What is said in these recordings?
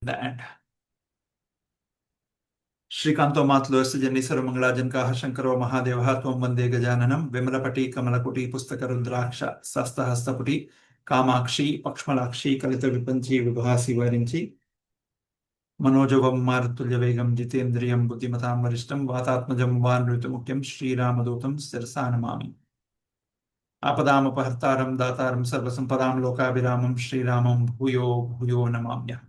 the end. Shrikanto Matluarsa Jani Sarvamangalajankaha Shankaro Mahadeva Tvam Vande Gajananam Vimalapati Kamalaputi Pustakarudraksha Sasthahastaputi Kamakshi Pakshmalakshi Kalita Vipanchi Vibhasi Varinchi Manojavam Martulya Vegam Jitendriyam Buddhimatam Varishtam Vatatmajam Vanritamukyam Sri Ramadutam Sirsanamami Apadam Apahartaram Dataram Sarvasampadam Lokaviramam Sri Ramam Bhuyo Bhuyo Namamya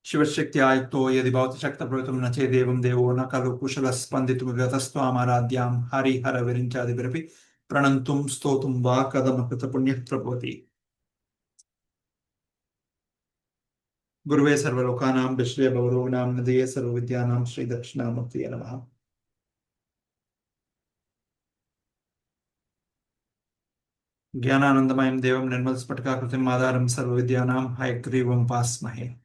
Shivashaktyayto yadi bhavati shakta pravitam nache devam devo na kalu kushala spanditum vyatastvam aradhyam hari hara virinchadi virapi pranantum stotum va kadamakrita punyat prabhati. Guruve sarvalokanam bishre bhavarognam nadiye sarvavidyanam Sri Dakshinamurtiye namaha. Jnananandamayam devam nirmal spatakakritim madharam sarvavidyanam hayagrivam vasmahe.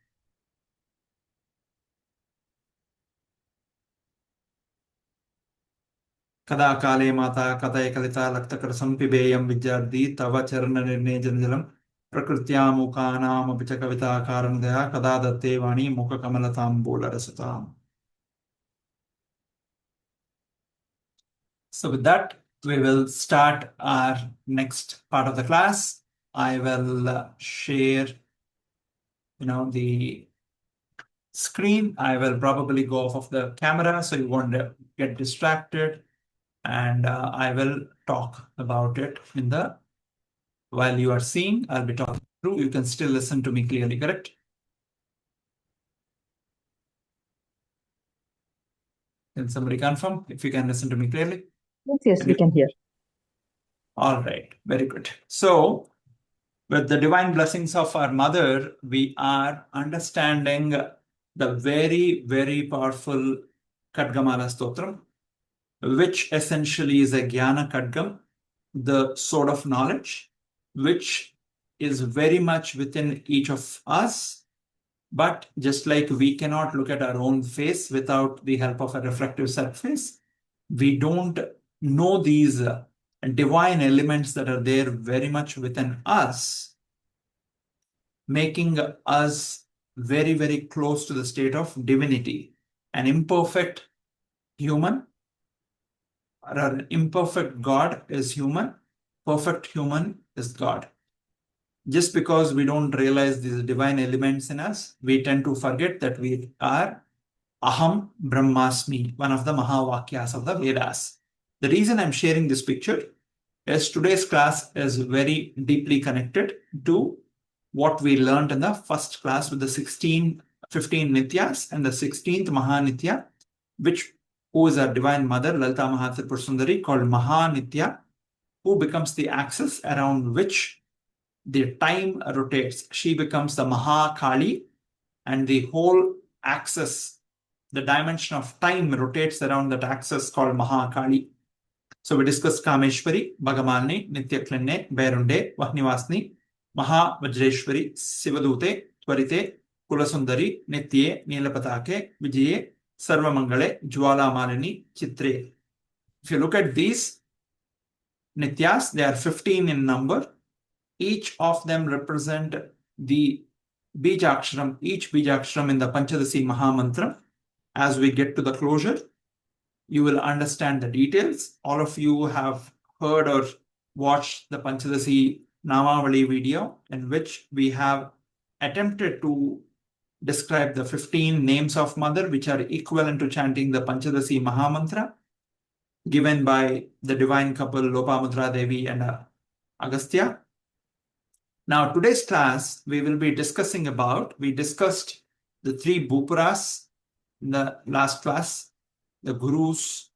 कदा काले माता कथय कलिता लक्तकरसं पिबेयं विद्यार्थी तव चरणनिर्णे जनजलं प्रकृत्यामुकानामपि च कविताकारणदया कदा दत्ते वाणी मुखकमलताम्बूलरसताम्. So with that, we will start our next part of the class. I will share, the screen. I will probably go off of the camera so you won't get distracted. And I will talk about it while you are seeing, I'll be talking through. You can still listen to me clearly, correct? Can somebody confirm if you can listen to me clearly? Yes, we can hear. All right, very good. So, with the divine blessings of our mother, we are understanding the very, very powerful Khadgamaala Stotram, which essentially is a Jnana Khadgam, the sword of knowledge, which is very much within each of us. But just like we cannot look at our own face without the help of a reflective surface, we don't know these divine elements that are there very much within us, making us very, very close to the state of divinity. An imperfect human or an imperfect God is human, perfect human is God. Just because we don't realize these divine elements in us, we tend to forget that we are Aham Brahmasmi, one of the Mahavakyas of the Vedas. The reason I'm sharing this picture is today's class is very deeply connected to what we learned in the first class with the 15 Nithyas and the 16th Mahanithya, who is our divine mother, Lalita Mahatripur Sundari, called Mahanithya, who becomes the axis around which the time rotates. She becomes the Mahakali, and the whole axis, the dimension of time, rotates around that axis called Mahakali. So we discussed Kameshwari, Bhagamalni, Nithya Klinne, Berunde, Vahnivasni, Maha Vajreshwari, Sivadute, Tvarite, Kulasundari, Nithye, Nilapatake, Vijaye, Sarvamangale, Jwala Malini, Chitre. If you look at these Nithyas, they are 15 in number. Each of them represent the Bijaksharam, each Bijaksharam in the Panchadasi Mahamantra. As we get to the closure, you will understand the details. All of you have heard or watched the Panchadasi Namavali video, in which we have attempted to describe the 15 names of Mother, which are equivalent to chanting the Panchadasi Mahamantra, given by the divine couple Lopamudra Devi and Agastya. Now, today's class, we will be discussing we discussed the 3 Bhupuras in the last class, the gurus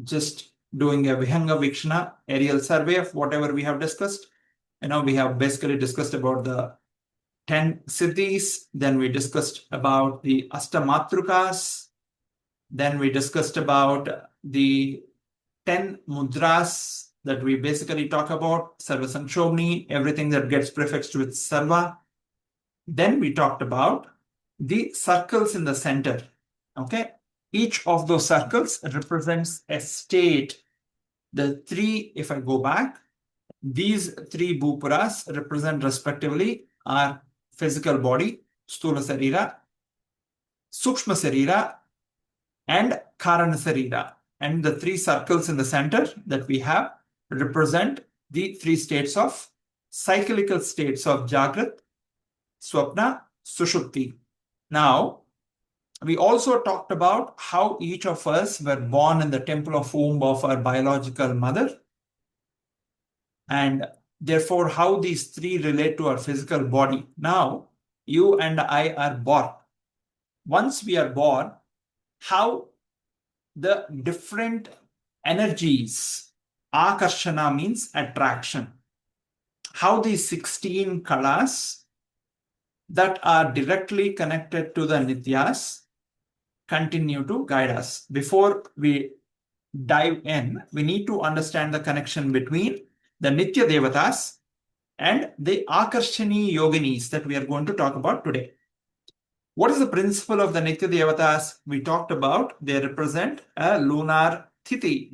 just doing a Vihanga Vikshana, aerial survey of whatever we have discussed. We have basically discussed about the 10 Siddhis, then we discussed about the Astamatrukas, then we discussed about the 10 Mudras that we basically talk about, Sarva Sanshobni, everything that gets prefixed with Sarva. Then we talked about the circles in the center. Okay, each of those circles represents a state. The 3, if I go back, these 3 Bhupuras represent respectively our physical body, Sthula Sarira, Sukshma Sarira, and Karana Sarira. And the three circles in the center that we have represent the three states of cyclical states of Jagrat, Swapna, Sushupti. Now, we also talked about how each of us were born in the temple of womb of our biological mother, and therefore how these three relate to our physical body. Now, you and I are born. Once we are born, how the different energies, Akarshana means attraction, how these 16 kalas that are directly connected to the Nithyas continue to guide us. Before we dive in, we need to understand the connection between the Nithya Devatas and the Akarshini Yoginis that we are going to talk about today. What is the principle of the Nithya Devatas? We talked about they represent a lunar Tithi,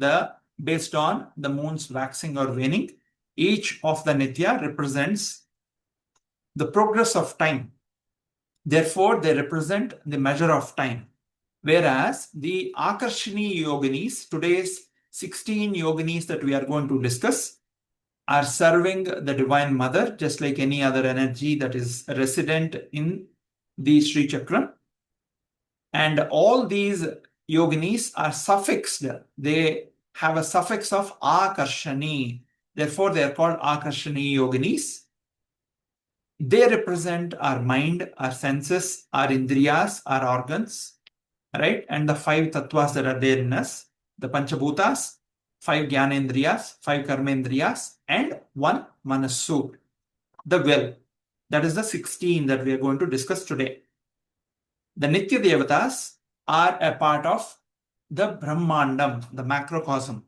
based on the moon's waxing or waning. Each of the Nithya represents the progress of time. Therefore, they represent the measure of time. Whereas the Akarshini Yoginis, today's 16 Yoginis that we are going to discuss, are serving the Divine Mother, just like any other energy that is resident in the Sri Chakra. And all these Yoginis are suffixed. They have a suffix of Akarshani. Therefore, they are called Akarshini Yoginis. They represent our mind, our senses, our indriyas, our organs, right? And the 5 tattvas that are there in us, the Panchabhutas, 5 Jnanendriyas, 5 Karmendriyas, and 1 Manassu, the will. That is the 16 that we are going to discuss today. The Nithya Devatas are a part of the Brahmandam, the macrocosm.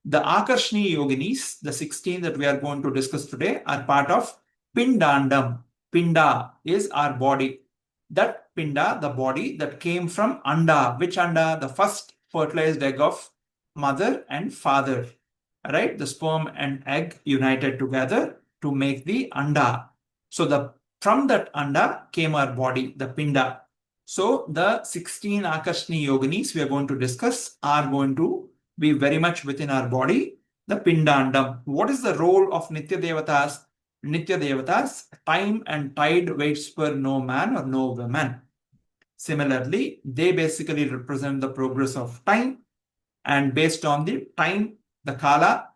The Akarshini Yoginis, the 16 that we are going to discuss today, are part of Pindandam. Pinda is our body. That Pinda, the body that came from Anda. Which Anda? The first fertilized egg of mother and father. Right? The sperm and egg united together to make the Anda. So from that Anda came our body, the Pinda. So the 16 Akarshini Yoginis we are going to discuss are going to be very much within our body, the Pindandam. What is the role of Nithya Devatas? Nithya Devatas, time and tide waits for no man or no woman. Similarly, they basically represent the progress of time, and based on the time, the Kala,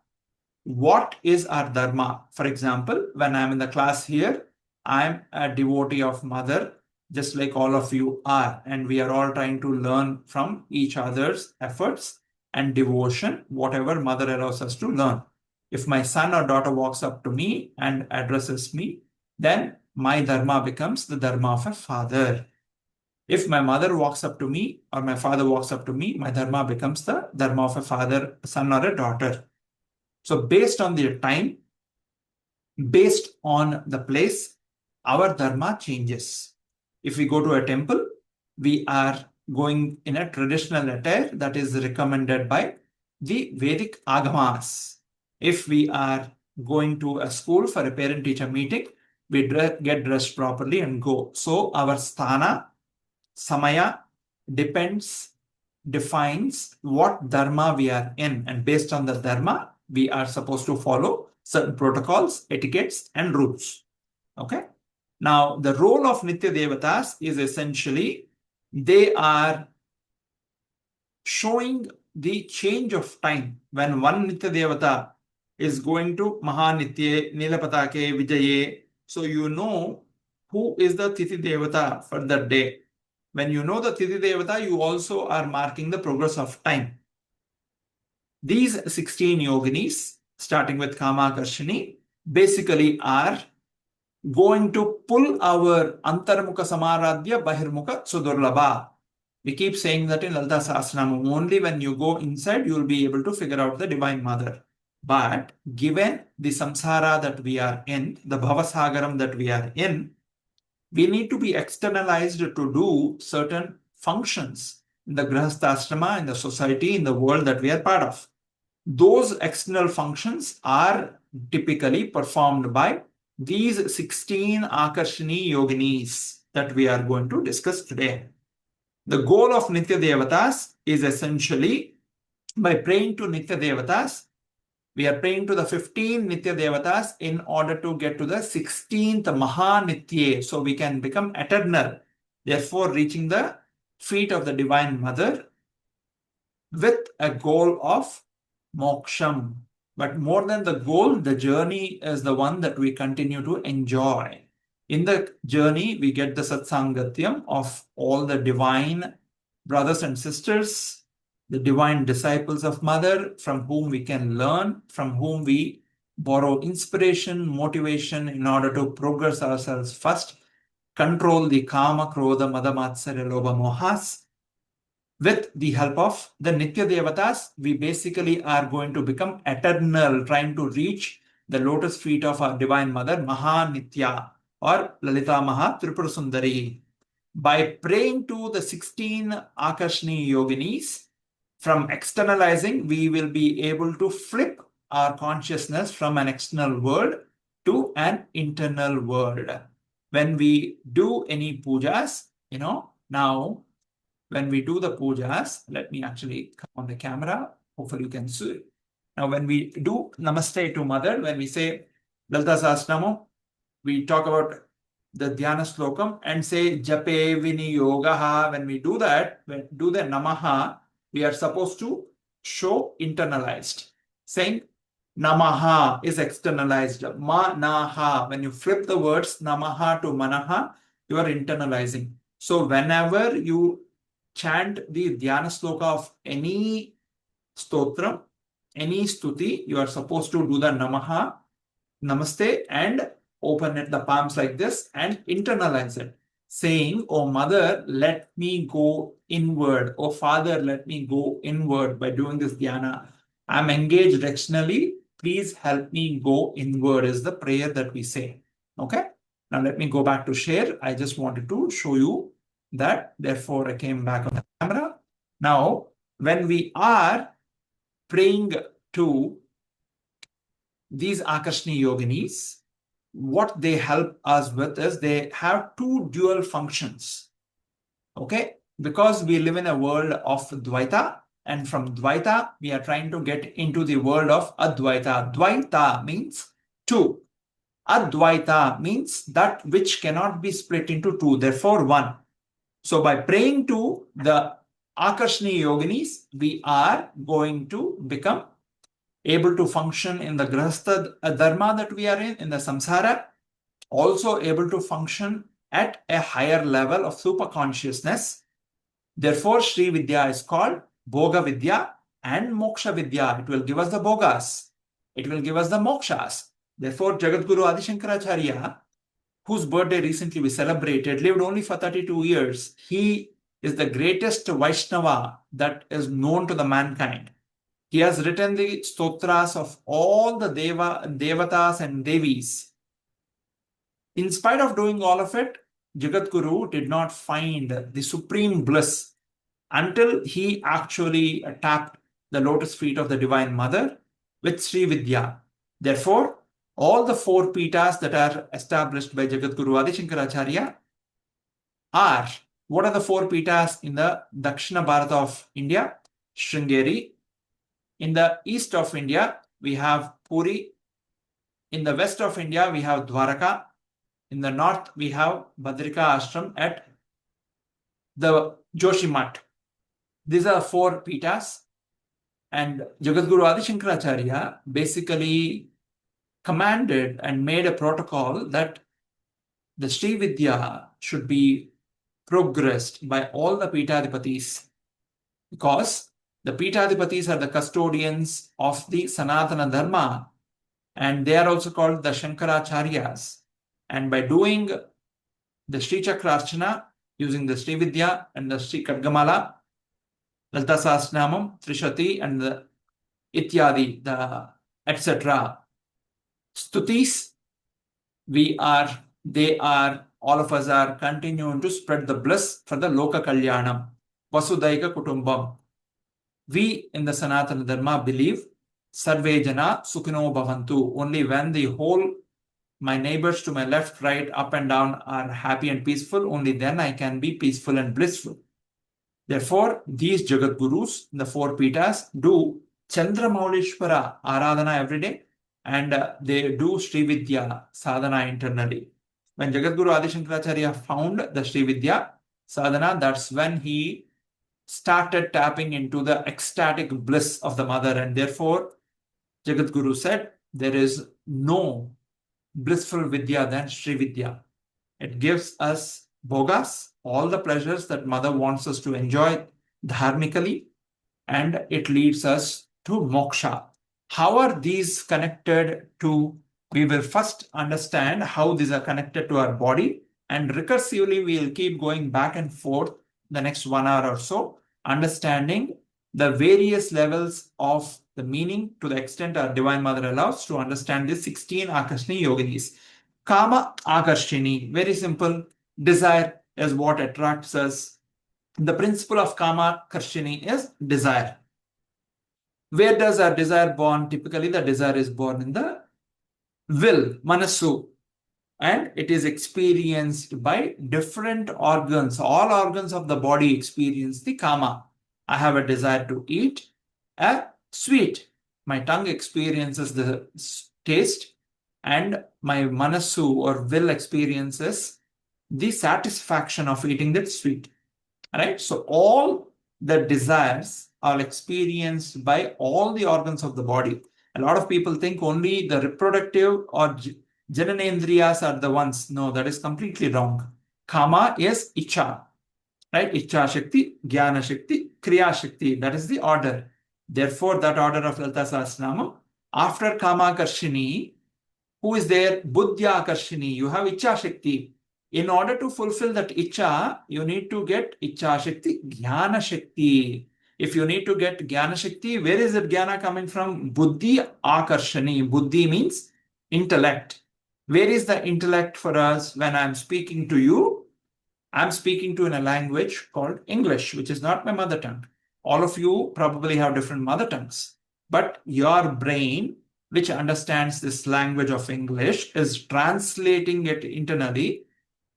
what is our dharma? For example, when I'm in the class here, I'm a devotee of Mother, just like all of you are, and we are all trying to learn from each other's efforts and devotion, whatever Mother allows us to learn. If my son or daughter walks up to me and addresses me, then my dharma becomes the dharma of a father. If my mother walks up to me or my father walks up to me, my dharma becomes the dharma of a father, a son, or a daughter. So based on the time, based on the place, our dharma changes. If we go to a temple, we are going in a traditional attire that is recommended by the Vedic Agamas. If we are going to a school for a parent-teacher meeting, we get dressed properly and go. So our sthana, samaya, defines what dharma we are in. And based on the dharma, we are supposed to follow certain protocols, etiquettes, and rules. Okay? Now, the role of Nithya Devatas is essentially they are showing the change of time. When one Nithya Devata is going to Mahanitye, Nilapatake, Vijaye, so you know who is the Tithi Devata for that day. When you know the Tithi Devata, you also are marking the progress of time. These 16 yoginis, starting with Kama Akarshini, basically are going to pull our Antarmukha Samaradhya Bahirmukha Sudurlabha. We keep saying that in Lalita Sahasranamam. Only when you go inside, you will be able to figure out the Divine Mother. But given the samsara that we are in, the bhavasagaram that we are in, we need to be externalized to do certain functions in the grahasthashrama, in the society, in the world that we are part of. Those external functions are typically performed by these 16 Akarshini Yoginis that we are going to discuss today. The goal of Nithya Devatas is essentially by praying to Nithya Devatas, we are praying to the 15 Nithya Devatas in order to get to the 16th Maha Nithya, so we can become eternal, therefore reaching the feet of the Divine Mother with a goal of moksham. But more than the goal, the journey is the one that we continue to enjoy. In the journey, we get the satsangatyam of all the divine brothers and sisters, the divine disciples of Mother, from whom we can learn, from whom we borrow inspiration, motivation in order to progress ourselves first, control the kama, krodha, mada, matsarya, lobha, mohas. With the help of the Nithya Devatas, we basically are going to become eternal, trying to reach the lotus feet of our Divine Mother, Maha Nithya, or Lalita Maha Tripura Sundari. By praying to the 16 Akashni Yoginis, from externalizing, we will be able to flip our consciousness from an external world to an internal world. When we do any pujas, now when we do the pujas, let me actually come on the camera. Hopefully you can see. Now, when we do Namaste to Mother, when we say Lalita Sahasranam, we talk about the Dhyana Slokam and say Jape Viniyogaha. When we do that, when we do the Namaha, we are supposed to show internalized. Saying Namaha is externalized. Manaha. When you flip the words Namaha to Manaha, you are internalizing. So whenever you chant the Dhyana Sloka of any stotram, any stuti, you are supposed to do the Namaha, Namaste, and open it, the palms like this, and internalize it. Saying, oh Mother, let me go inward. Oh Father, let me go inward by doing this dhyana. I'm engaged externally. Please help me go inward is the prayer that we say. Okay? Now let me go back to share. I just wanted to show you that. Therefore, I came back on the camera. Now, when we are praying to these Akarshini Yoginis, what they help us with is they have two dual functions. Okay? Because we live in a world of Dvaita, and from Dvaita, we are trying to get into the world of Advaita. Dvaita means two. Advaita means that which cannot be split into two, therefore one. So by praying to the Akarshini Yoginis, we are going to become able to function in the Grahastha dharma that we are in the samsara, also able to function at a higher level of super consciousness. Therefore, Sri Vidya is called Bhoga Vidya and Moksha Vidya. It will give us the Bhogas. It will give us the Mokshas. Therefore, Jagadguru Adi Shankaracharya, whose birthday recently we celebrated, lived only for 32 years. He is the greatest Vaishnava that is known to the mankind. He has written the stotras of all the devatas and devis. In spite of doing all of it, Jagadguru did not find the supreme bliss until he actually tapped the lotus feet of the Divine Mother with Sri Vidya. Therefore, all the four pitas that are established by Jagadguru Adi Shankaracharya are, what are the four pitas in the Dakshina Bharata of India? Sringeri. In the east of India, we have Puri. In the west of India, we have Dwaraka. In the north, we have Badrika Ashram at the Joshimath. These are four pitas. And Jagadguru Adi Shankaracharya basically commanded and made a protocol that the Sri Vidya should be progressed by all the Pitadipatis, because the Pitadipatis are the custodians of the Sanatana Dharma, and they are also called the Shankaracharyas. And by doing the Sri Chakra Archana, using the Sri Vidya and the Sri Khadgamaala, Lalita Sahasranamam, Trishati, and the Ityadi, the etc. Stutis, all of us are continuing to spread the bliss for the Loka Kalyanam, Vasudaika Kutumbam. We in the Sanatana Dharma believe Sarve Jana Sukhino Bhavantu. Only when the whole my neighbors to my left, right, up and down are happy and peaceful, only then I can be peaceful and blissful. Therefore, these Jagat Gurus, the four Pitas, do Chandramaulishwara Aradhana every day, and they do Sri Vidya sadhana internally. When Jagadguru Adi Shankaracharya found the Sri Vidya sadhana, that's when he started tapping into the ecstatic bliss of the mother, and therefore Jagadguru said there is no blissful Vidya than Sri Vidya. It gives us bhogas, all the pleasures that mother wants us to enjoy dharmically, and it leads us to moksha. How are these connected to? We will first understand how these are connected to our body, and recursively we will keep going back and forth the next 1 hour or so, understanding the various levels of the meaning to the extent our Divine Mother allows to understand these 16 Akarshini Yoginis. Kama Akarshini, very simple. Desire is what attracts us. The principle of Kama Akarshini is desire. Where does our desire born? Typically, the desire is born in the will, manasu, and it is experienced by different organs. All organs of the body experience the Kama. I have a desire to eat a sweet. My tongue experiences the taste, and my manasu or will experiences the satisfaction of eating that sweet. Right? So all the desires are experienced by all the organs of the body. A lot of people think only the reproductive or jananendriyas are the ones. No, that is completely wrong. Kama is Icha. Right? Icha Shakti, Jnana Shakti, Kriya Shakti. That is the order. Therefore, that order of Lalita Sahasranama, after Kama Akarshini, who is there? Buddhya Akarshini. You have Icha Shakti. In order to fulfill that Icha, you need to get Icha Shakti, Jnana Shakti. If you need to get Jnana Shakti, where is that Jnana coming from? Buddhi Akarshani. Buddhi means intellect. Where is the intellect for us when I'm speaking to you? I'm speaking to in a language called English, which is not my mother tongue. All of you probably have different mother tongues, but your brain, which understands this language of English, is translating it internally,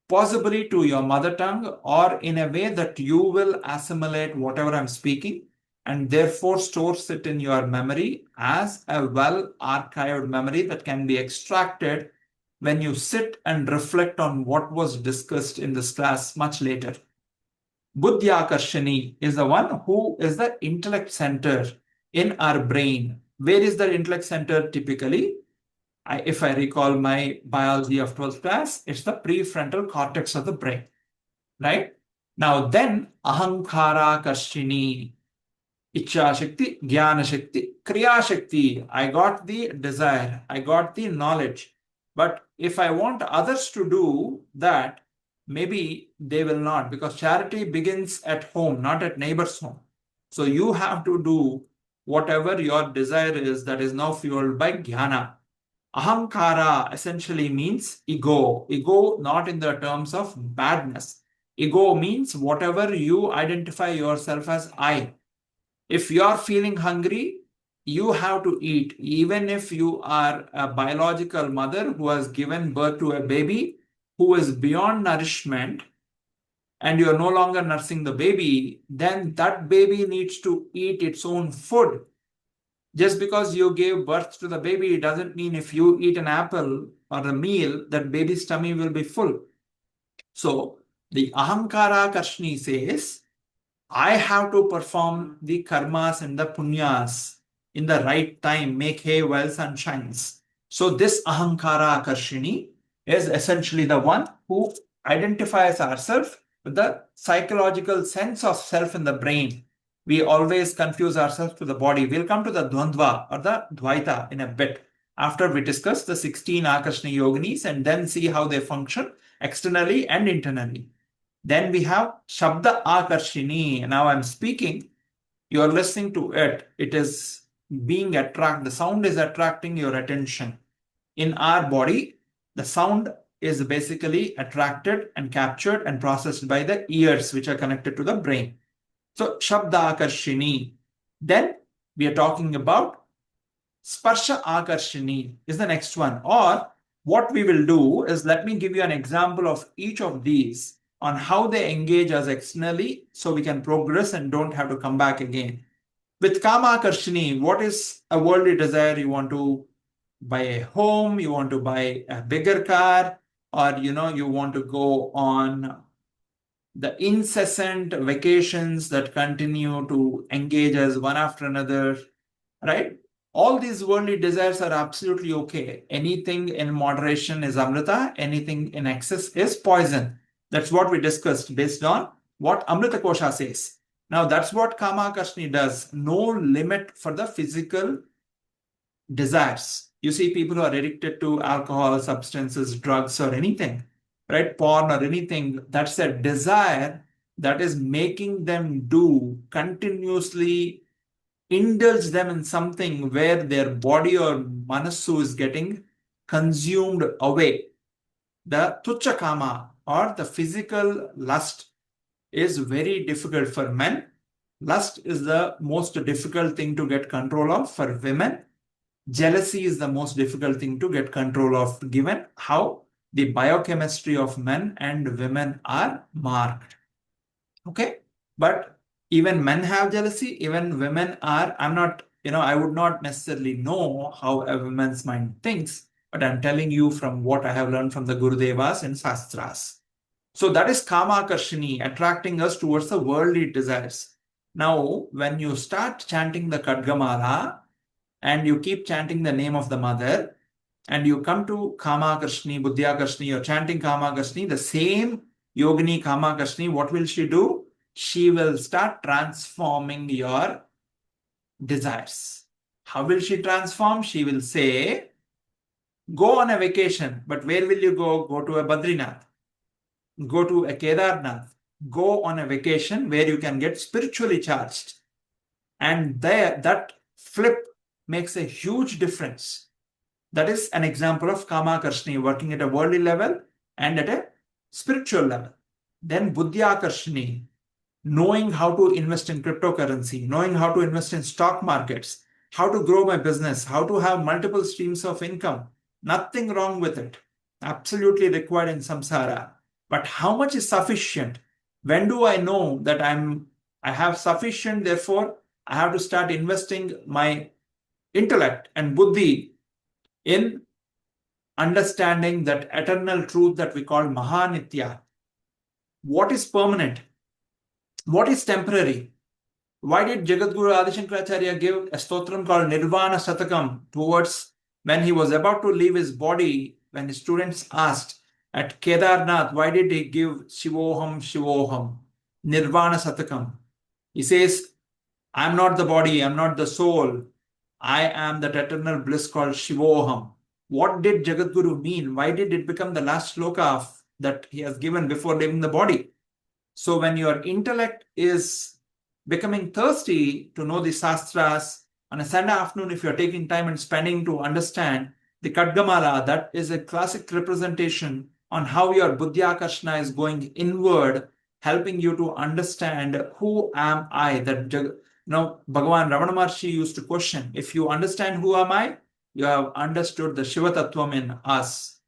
possibly to your mother tongue, or in a way that you will assimilate whatever I'm speaking, and therefore stores it in your memory as a well-archived memory that can be extracted when you sit and reflect on what was discussed in this class much later. Buddhya Akarshani is the one who is the intellect center in our brain. Where is the intellect center typically? If I recall my biology of 12th class, it's the prefrontal cortex of the brain, right? Now then, Ahankara Karshini, Icha Shakti, Jnana Shakti, Kriya Shakti. I got the desire, I got the knowledge. But if I want others to do that, maybe they will not, because charity begins at home, not at neighbor's home. So you have to do whatever your desire is that is now fueled by Jnana. Ahankara essentially means ego. Ego not in the terms of badness. Ego means whatever you identify yourself as I. If you are feeling hungry, you have to eat. Even if you are a biological mother who has given birth to a baby who is beyond nourishment, and you are no longer nursing the baby, then that baby needs to eat its own food. Just because you gave birth to the baby doesn't mean if you eat an apple or a meal, that baby's tummy will be full. So the Ahankara Karshni says, I have to perform the karmas and the punyas in the right time, make hay while sun shines. So this Ahankara Akarshini is essentially the one who identifies ourselves with the psychological sense of self in the brain. We always confuse ourselves to the body. We'll come to the Dvandva or the Dvaita in a bit after we discuss the 16 Akarshini Yoginis and then see how they function externally and internally. Then we have Shabda Akarshini. Now I'm speaking, you are listening to it. It is being attracted. The sound is attracting your attention. In our body, the sound is basically attracted and captured and processed by the ears, which are connected to the brain. So Shabda Akarshini. Then we are talking about Sparsha Akarshini is the next one, or what we will do is, let me give you an example of each of these on how they engage us externally so we can progress and don't have to come back again. With Kama Akarshini, what is a worldly desire? You want to buy a home, you want to buy a bigger car, or you want to go on the incessant vacations that continue to engage us one after another, right? All these worldly desires are absolutely okay. Anything in moderation is Amrita, anything in excess is poison. That's what we discussed based on what Amrita Kosha says. Now, that's what Kama Akashni does. No limit for the physical desires. You see people who are addicted to alcohol, substances, drugs, or anything, right? Porn or anything, that's a desire that is making them do continuously, indulge them in something where their body or manasu is getting consumed away. The tucha kama or the physical lust is very difficult for men. Lust is the most difficult thing to get control of for women. Jealousy is the most difficult thing to get control of, given how the biochemistry of men and women are marked. Okay, but even men have jealousy, even women are, I would not necessarily know how a woman's mind thinks, but I'm telling you from what I have learned from the Gurudevas and Shastras. So that is Kama Akarshini, attracting us towards the worldly desires. Now, when you start chanting the Khadgamaala and you keep chanting the name of the mother, and you come to Kama Akarshini, Buddhya Akarshini, you're chanting Kama Akarshini, the same Yogini Kama Akarshini, what will she do? She will start transforming your desires. How will she transform? She will say, go on a vacation, but where will you go? Go to a Badrinath, go to a Kedarnath, go on a vacation where you can get spiritually charged. And there, that flip makes a huge difference. That is an example of Kama Akarshini working at a worldly level and at a spiritual level. Then Buddhya Akarshini, knowing how to invest in cryptocurrency, knowing how to invest in stock markets, how to grow my business, how to have multiple streams of income. Nothing wrong with it. Absolutely required in samsara. But how much is sufficient? When do I know that I have sufficient, therefore I have to start investing my intellect and buddhi in understanding that eternal truth that we call Mahanithya. What is permanent? What is temporary? Why did Jagadguru Adi Shankaracharya give a stotram called Nirvana Satakam towards when he was about to leave his body, when his students asked at Kedarnath, why did he give Shivoham, Shivoham, Nirvana Satakam? He says, I'm not the body, I'm not the soul. I am that eternal bliss called Shivoham. What did Jagadguru mean? Why did it become the last sloka that he has given before leaving the body? So when your intellect is becoming thirsty to know the Shastras, on a Sunday afternoon, if you're taking time and spending to understand the Khadgamaala, that is a classic representation on how your Buddhyakarshana is going inward, helping you to understand who am I. Bhagavan Ramana Maharshi used to question, if you understand who am I, you have understood the Shiva Tattvam in us.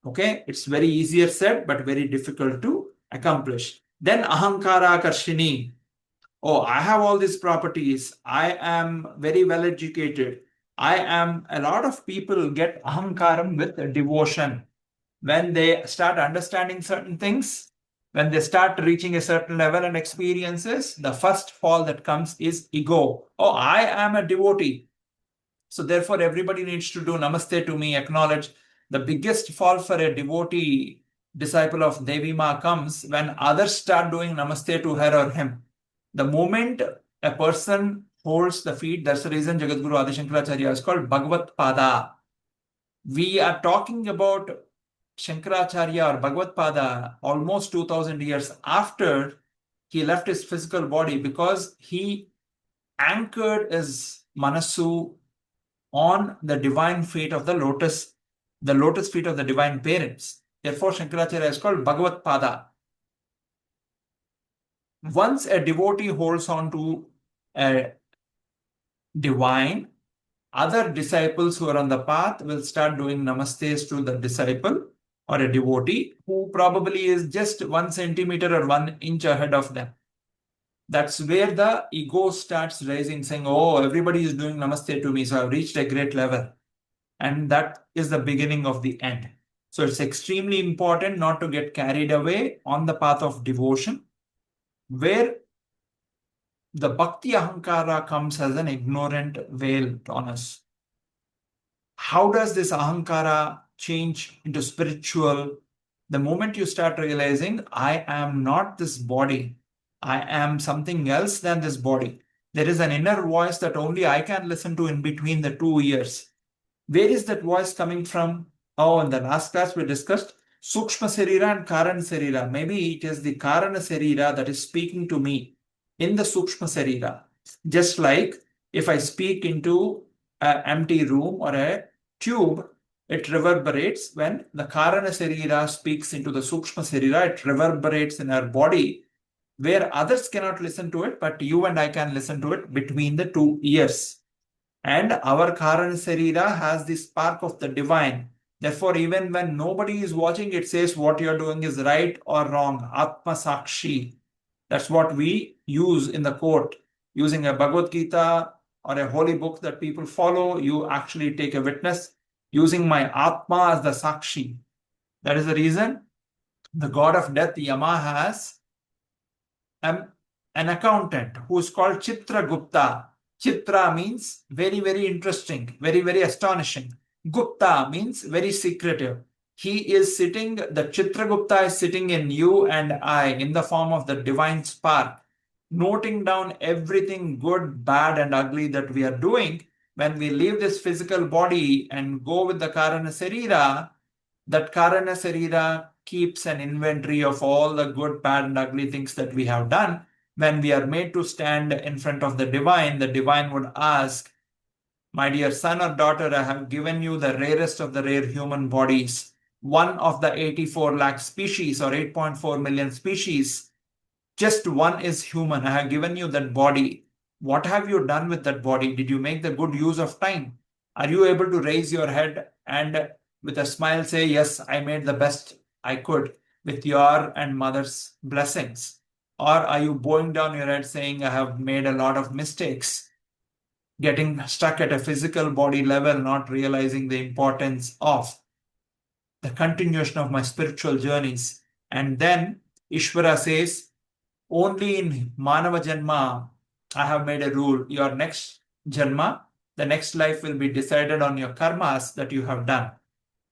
Okay, it's very easier said, but very difficult to accomplish. Then Ahankara Akarshini. Oh, I have all these properties. I am very well educated. A lot of people get Ahankaram with devotion. When they start understanding certain things, when they start reaching a certain level and experiences, the first fall that comes is ego. Oh, I am a devotee. So therefore, everybody needs to do namaste to me, acknowledge. The biggest fall for a devotee, disciple of Devi Ma, comes when others start doing namaste to her or him. The moment a person holds the feet, that's the reason Jagadguru Adi Shankaracharya is called Bhagavat Pada. We are talking about Shankaracharya or Bhagavat Pada almost 2000 years after he left his physical body, because he anchored his Manasu on the divine feet of the lotus feet of the divine parents. Therefore, Shankaracharya is called Bhagavat Pada. Once a devotee holds on to a divine, other disciples who are on the path will start doing namastes to the disciple or a devotee who probably is just 1 centimeter or 1 inch ahead of them. That's where the ego starts rising, saying, oh, everybody is doing namaste to me, so I've reached a great level. And that is the beginning of the end. So it's extremely important not to get carried away on the path of devotion, where the bhakti ahankara comes as an ignorant veil on us. How does this ahankara change into spiritual? The moment you start realizing, I am not this body, I am something else than this body. There is an inner voice that only I can listen to in between the 2 ears. Where is that voice coming from? Oh, in the last class we discussed Sukshma Sarira and Karana Sarira. Maybe it is the Karana Sarira that is speaking to me in the Sukshma Sarira. Just like if I speak into an empty room or a tube, it reverberates. When the Karana Sarira speaks into the Sukshma Sarira, it reverberates in our body, where others cannot listen to it, but you and I can listen to it between the 2 ears. And our Karana Sarira has the spark of the divine. Therefore, even when nobody is watching, it says what you're doing is right or wrong. Atma Sakshi. That's what we use in the court. Using a Bhagavad Gita or a holy book that people follow, you actually take a witness. Using my Atma as the Sakshi. That is the reason the god of death, Yama, has an accountant who is called Chakram-Gupta. Chitra means very, very interesting, very, very astonishing. Gupta means very secretive. He is sitting, the Chakram-Gupta is sitting in you and I in the form of the divine spark, noting down everything good, bad, and ugly that we are doing. When we leave this physical body and go with the Karana Sarira, that Karana Sarira keeps an inventory of all the good, bad, and ugly things that we have done. When we are made to stand in front of the divine would ask, my dear son or daughter, I have given you the rarest of the rare human bodies, one of the 84 lakh species or 8.4 million species. Just one is human. I have given you that body. What have you done with that body? Did you make the good use of time? Are you able to raise your head and with a smile say, yes, I made the best I could with your and mother's blessings? Or are you bowing down your head saying, I have made a lot of mistakes, getting stuck at a physical body level, not realizing the importance of the continuation of my spiritual journeys? And then Ishvara says, only in Manava Janma, I have made a rule. Your next Janma, the next life will be decided on your karmas that you have done.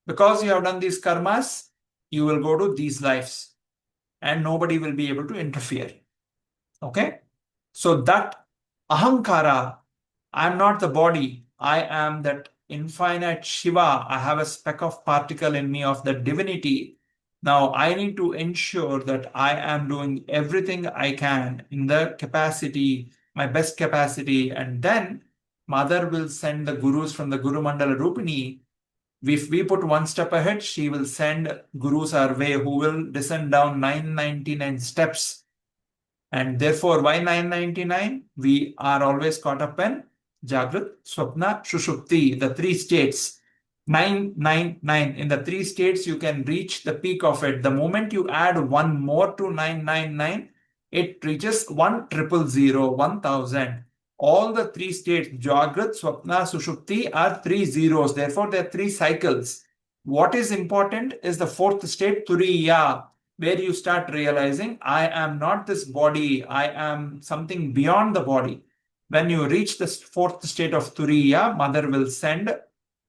Because you have done these karmas, you will go to these lives and nobody will be able to interfere. Okay? So that ahankara, I am not the body. I am that infinite Shiva. I have a speck of particle in me of the divinity. Now I need to ensure that I am doing everything I can in the capacity, my best capacity. And then Mother will send the gurus from the Guru Mandala Rupini. If we put one step ahead, she will send gurus our way who will descend down 999 steps. And therefore, why 999? We are always caught up in Jagrat, Swapna, Shushupti, the 3 states. 999. In the 3 states, you can reach the peak of it. The moment you add one more to 999, it reaches 1000, 1000. All the 3 states, Jagrat, Swapna, Sushupti, are 3 zeros. Therefore, there are 3 cycles. What is important is the 4th state, Turiya, where you start realizing, I am not this body, I am something beyond the body. When you reach the 4th state of Turiya, Mother will send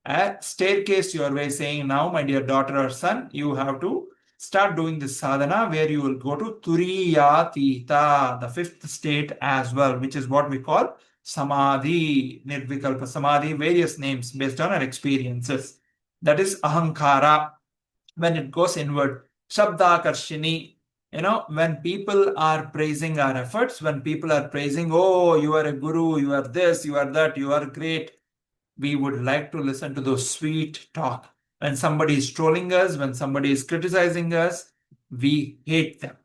a staircase your way saying, now, my dear daughter or son, you have to start doing this sadhana where you will go to Turiyatita, the 5th state as well, which is what we call Samadhi, Nirvikalpa Samadhi, various names based on our experiences. That is Ahankara when it goes inward. Shabda Akarshini, when people are praising our efforts, when people are praising, oh, you are a guru, you are this, you are that, you are great, we would like to listen to those sweet talk. When somebody is trolling us, when somebody is criticizing us, we hate them.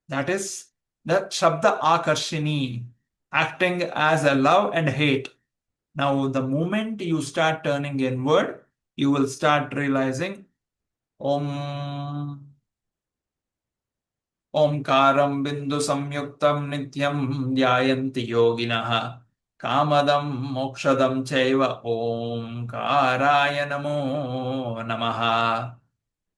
That is the Shabda Akarshini, acting as a love and hate. Now, the moment you start turning inward, you will start realizing Om Omkaram Bindu Samyuktam Nityam Dhyayanti Yoginaha Kamadam Mokshadam Chaiva Omkaraya Namo Namaha.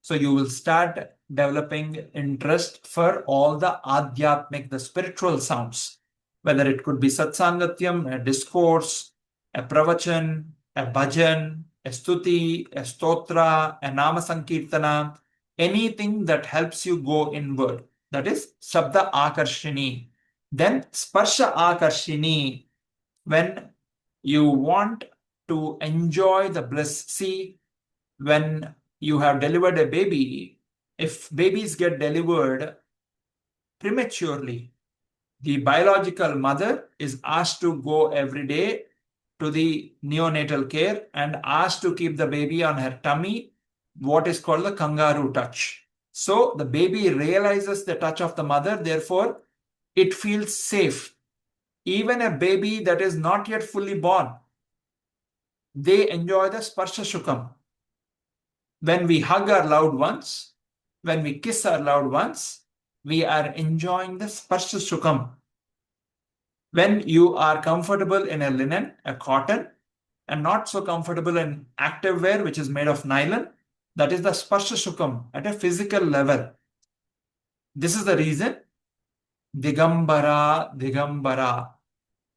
So you will start developing interest for all the adhyatmic, the spiritual sounds, whether it could be satsangatyam, a discourse, a pravachan, a bhajan, a stuti, a stotra, a nama sankirtana, anything that helps you go inward. That is Shabda Akarshini. Then Sparsha Akarshini, when you want to enjoy the bliss. See, when you have delivered a baby, if babies get delivered prematurely, the biological mother is asked to go every day to the neonatal care and asked to keep the baby on her tummy, what is called the kangaroo touch. So the baby realizes the touch of the mother, therefore it feels safe. Even a baby that is not yet fully born, they enjoy the sparsha shukam. When we hug our loved ones, when we kiss our loved ones, we are enjoying the sparsha shukam. When you are comfortable in a linen, a cotton, and not so comfortable in active wear, which is made of nylon, that is the sparsha shukam at a physical level. This is the reason Digambara, Digambara,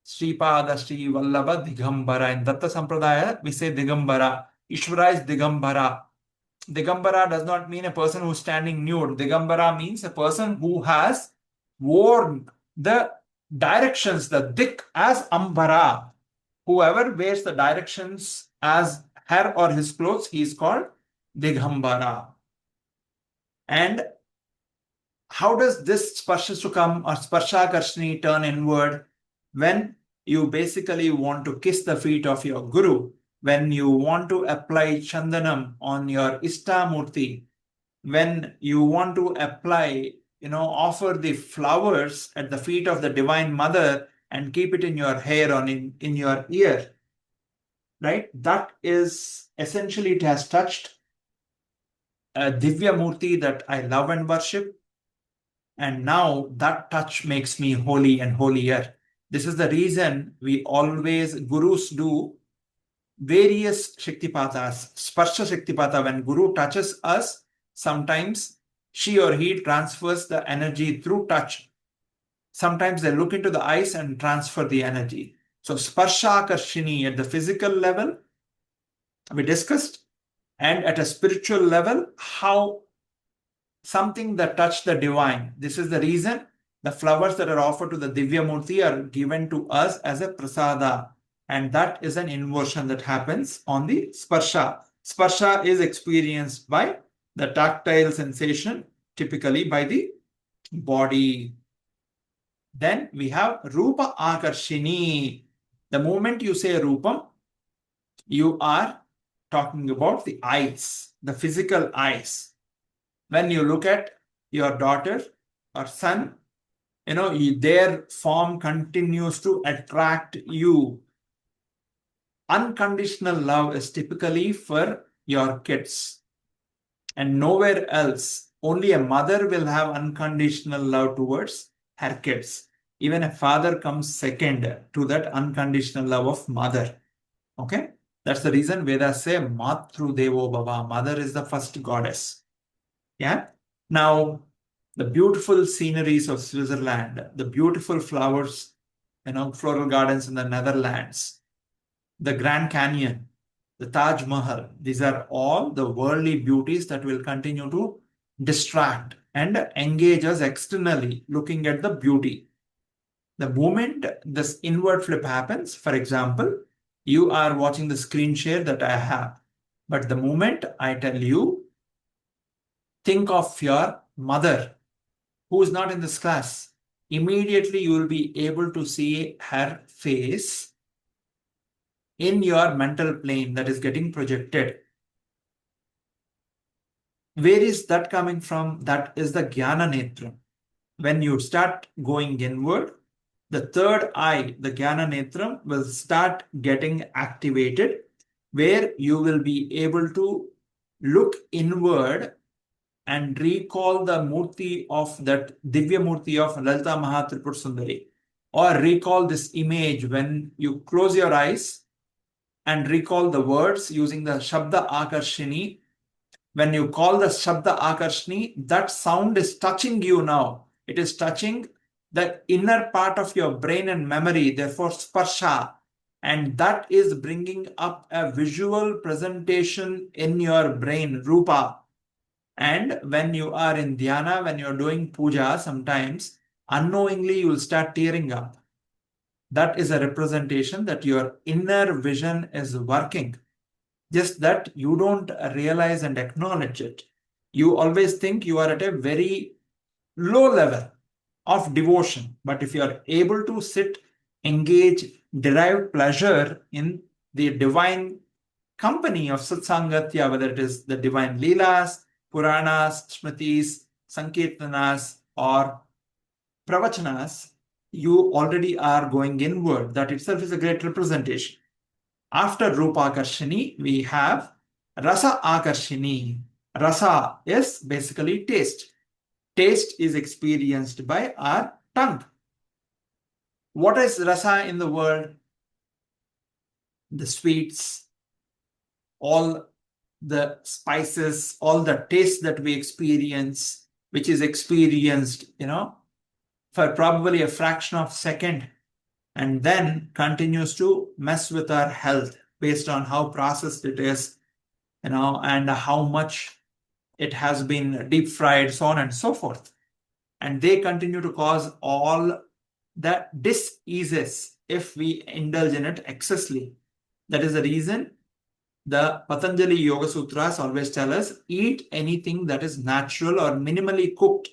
Sripada, Sri Vallabha, Digambara. In Datta Sampradaya, we say Digambara. Ishvara is Digambara. Digambara does not mean a person who is standing nude. Digambara means a person who has worn the directions, the dik as ambara. Whoever wears the directions as her or his clothes, he is called Digambara. And how does this sparsha sukam or sparsha karshni turn inward? When you basically want to kiss the feet of your guru, when you want to apply chandanam on your Ishtamurti, when you want to apply, offer the flowers at the feet of the Divine Mother and keep it in your hair or in your ear, right? That is essentially, it has touched a Divya Murti that I love and worship. And now that touch makes me holy and holier. This is the reason we always, gurus do various Shaktipatas, Sparsha Shaktipata. When Guru touches us, sometimes she or he transfers the energy through touch. Sometimes they look into the eyes and transfer the energy. So Sparsha Akarshini at the physical level, we discussed, and at a spiritual level, how something that touched the divine. This is the reason the flowers that are offered to the Divya Murti are given to us as a prasada. And that is an inversion that happens on the sparsha. Sparsha is experienced by the tactile sensation, typically by the body. Then we have Rupa Akarshini. The moment you say Rupam, you are talking about the eyes, the physical eyes. When you look at your daughter or son, their form continues to attract you. Unconditional love is typically for your kids. And nowhere else, only a mother will have unconditional love towards her kids. Even a father comes second to that unconditional love of mother. Okay? That's the reason Vedas say Matru Devo Bhava. Mother is the first goddess. Yeah? Now, the beautiful sceneries of Switzerland, the beautiful flowers, floral gardens in the Netherlands, the Grand Canyon, the Taj Mahal, these are all the worldly beauties that will continue to distract and engage us externally, looking at the beauty. The moment this inward flip happens, for example, you are watching the screen share that I have, but the moment I tell you, think of your mother who is not in this class, immediately you will be able to see her face in your mental plane that is getting projected. Where is that coming from? That is the Jnana Netram. When you start going inward, the third eye, the Jnana Netram, will start getting activated, where you will be able to look inward and recall the Murti of that Divya Murti of Lalita Mahatripur Sundari, or recall this image when you close your eyes and recall the words using the Shabda Akarshini. When you call the Shabda Akashni, that sound is touching you now. It is touching the inner part of your brain and memory, therefore sparsha. And that is bringing up a visual presentation in your brain, rupa. And when you are in dhyana, when you're doing puja, sometimes unknowingly you will start tearing up. That is a representation that your inner vision is working. Just that you don't realize and acknowledge it. You always think you are at a very low level of devotion. But if you are able to sit, engage, derive pleasure in the divine company of Satsangatya, whether it is the divine Leelas, Puranas, Smritis, Sankirtanas, or Pravachanas, you already are going inward. That itself is a great representation. After Rupa Akarshini, we have Rasa Akarshini. Rasa is basically taste. Taste is experienced by our tongue. What is rasa in the world? The sweets, all the spices, all the taste that we experience, which is experienced, for probably a fraction of a second, and then continues to mess with our health based on how processed it is, and how much it has been deep fried, so on and so forth. And they continue to cause all the diseases if we indulge in it excessively. That is the reason the Patanjali Yoga Sutras always tell us, eat anything that is natural or minimally cooked.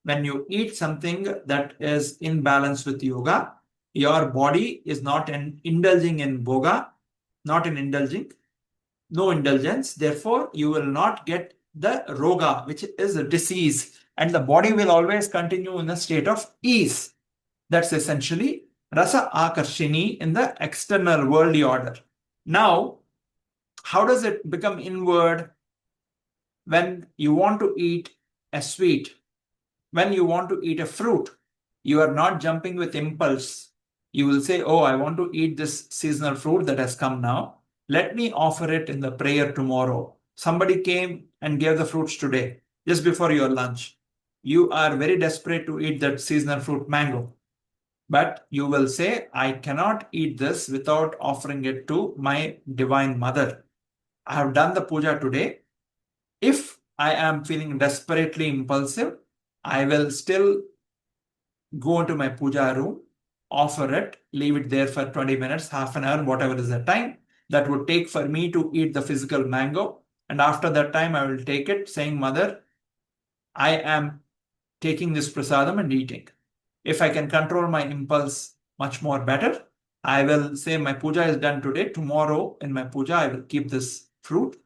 When you eat something that is in balance with yoga, your body is not indulging in bhoga, not in indulging, no indulgence. Therefore, you will not get the roga, which is a disease, and the body will always continue in a state of ease. That's essentially rasa akarshini in the external worldly order. Now, how does it become inward? When you want to eat a sweet, when you want to eat a fruit, you are not jumping with impulse. You will say, oh, I want to eat this seasonal fruit that has come now. Let me offer it in the prayer tomorrow. Somebody came and gave the fruits today, just before your lunch. You are very desperate to eat that seasonal fruit, mango. But you will say, I cannot eat this without offering it to my divine mother. I have done the puja today. If I am feeling desperately impulsive, I will still go into my puja room, offer it, leave it there for 20 minutes, half an hour, whatever is the time that would take for me to eat the physical mango. And after that time, I will take it saying, Mother, I am taking this prasadam and eating. If I can control my impulse much more better, I will say my puja is done today. Tomorrow in my puja, I will keep this fruit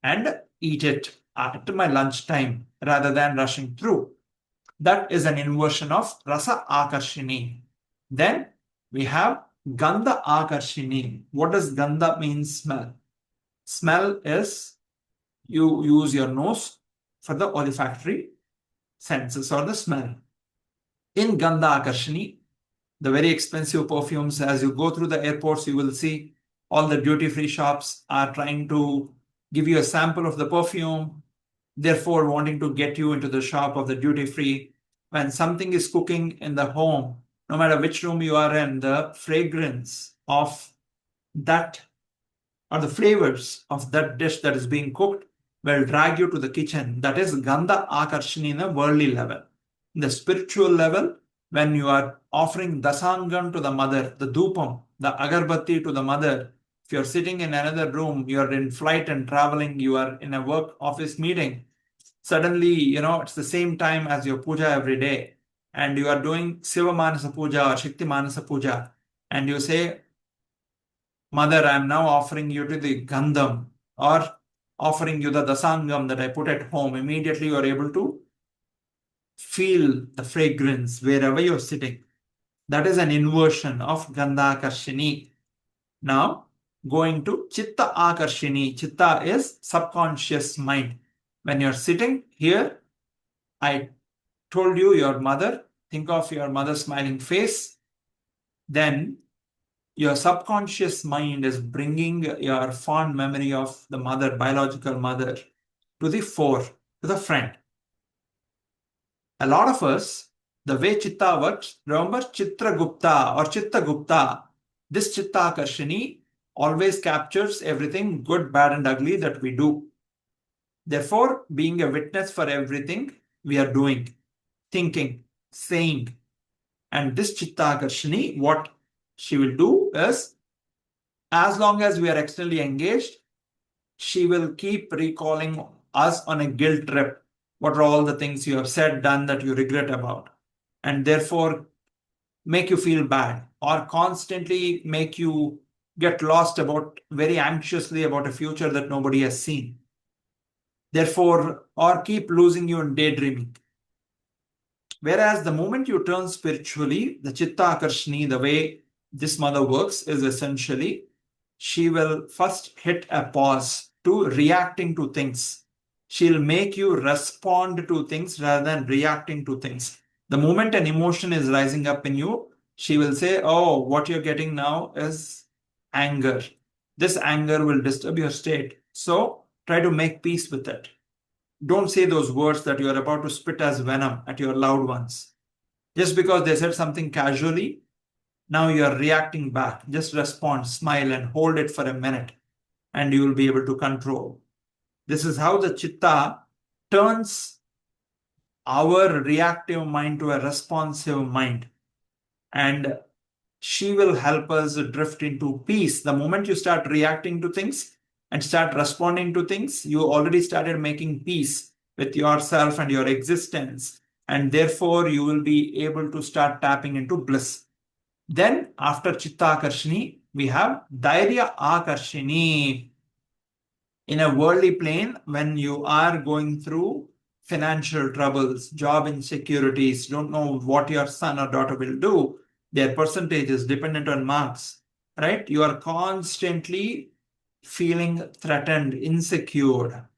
and eat it at my lunch time rather than rushing through. That is an inversion of rasa akarshini. Then we have gandha akarshini. What does gandha mean? Smell. Smell is you use your nose for the olfactory senses or the smell. In gandha akarshini, the very expensive perfumes, as you go through the airports, you will see all the duty-free shops are trying to give you a sample of the perfume, therefore wanting to get you into the shop of the duty-free. When something is cooking in the home, no matter which room you are in, the fragrance of that or the flavors of that dish that is being cooked will drag you to the kitchen. That is gandha akarshini in a worldly level. In the spiritual level, when you are offering dasangam to the mother, the dhupam, the agarbatti to the mother, if you're sitting in another room, you're in flight and traveling, you are in a work office meeting, suddenly, it's the same time as your puja every day, and you are doing Siva Manasa Puja or Shakti Manasa Puja, and you say, Mother, I am now offering you to the Gandham or offering you the Dasangam that I put at home. Immediately you are able to feel the fragrance wherever you're sitting. That is an inversion of Gandha Akarshini. Now, going to Chitta Akarshini. Chitta is subconscious mind. When you're sitting here, I told you your mother, think of your mother's smiling face. Then your subconscious mind is bringing your fond memory of the mother, biological mother, to the fore, to the front. A lot of us, the way Chitta works, remember Chitra-Gupta or Chitta-Gupta, this Chitta Akarshini always captures everything good, bad, and ugly that we do. Therefore, being a witness for everything we are doing, thinking, saying. And this Chitta Akarshini, what she will do is, as long as we are externally engaged, she will keep recalling us on a guilt trip. What are all the things you have said, done that you regret about? And therefore make you feel bad, or constantly make you get lost about, very anxiously about a future that nobody has seen. Therefore, or keep losing you in daydreaming. Whereas the moment you turn spiritually, the Chitta Akarshini, the way this mother works is essentially, she will first hit a pause to reacting to things. She'll make you respond to things rather than reacting to things. The moment an emotion is rising up in you, she will say, oh, what you're getting now is anger. This anger will disturb your state. So try to make peace with it. Don't say those words that you are about to spit as venom at your loved ones. Just because they said something casually, now you are reacting back. Just respond, smile, and hold it for a minute, and you will be able to control. This is how the Chitta turns our reactive mind to a responsive mind. And she will help us drift into peace. The moment you start reacting to things and start responding to things, you already started making peace with yourself and your existence. And therefore, you will be able to start tapping into bliss. Then, after Chitta Akarshini, we have Dhairya Akarshini. In a worldly plane, when you are going through financial troubles, job insecurities, don't know what your son or daughter will do, their percentages dependent on marks, right? You are constantly feeling threatened, insecure.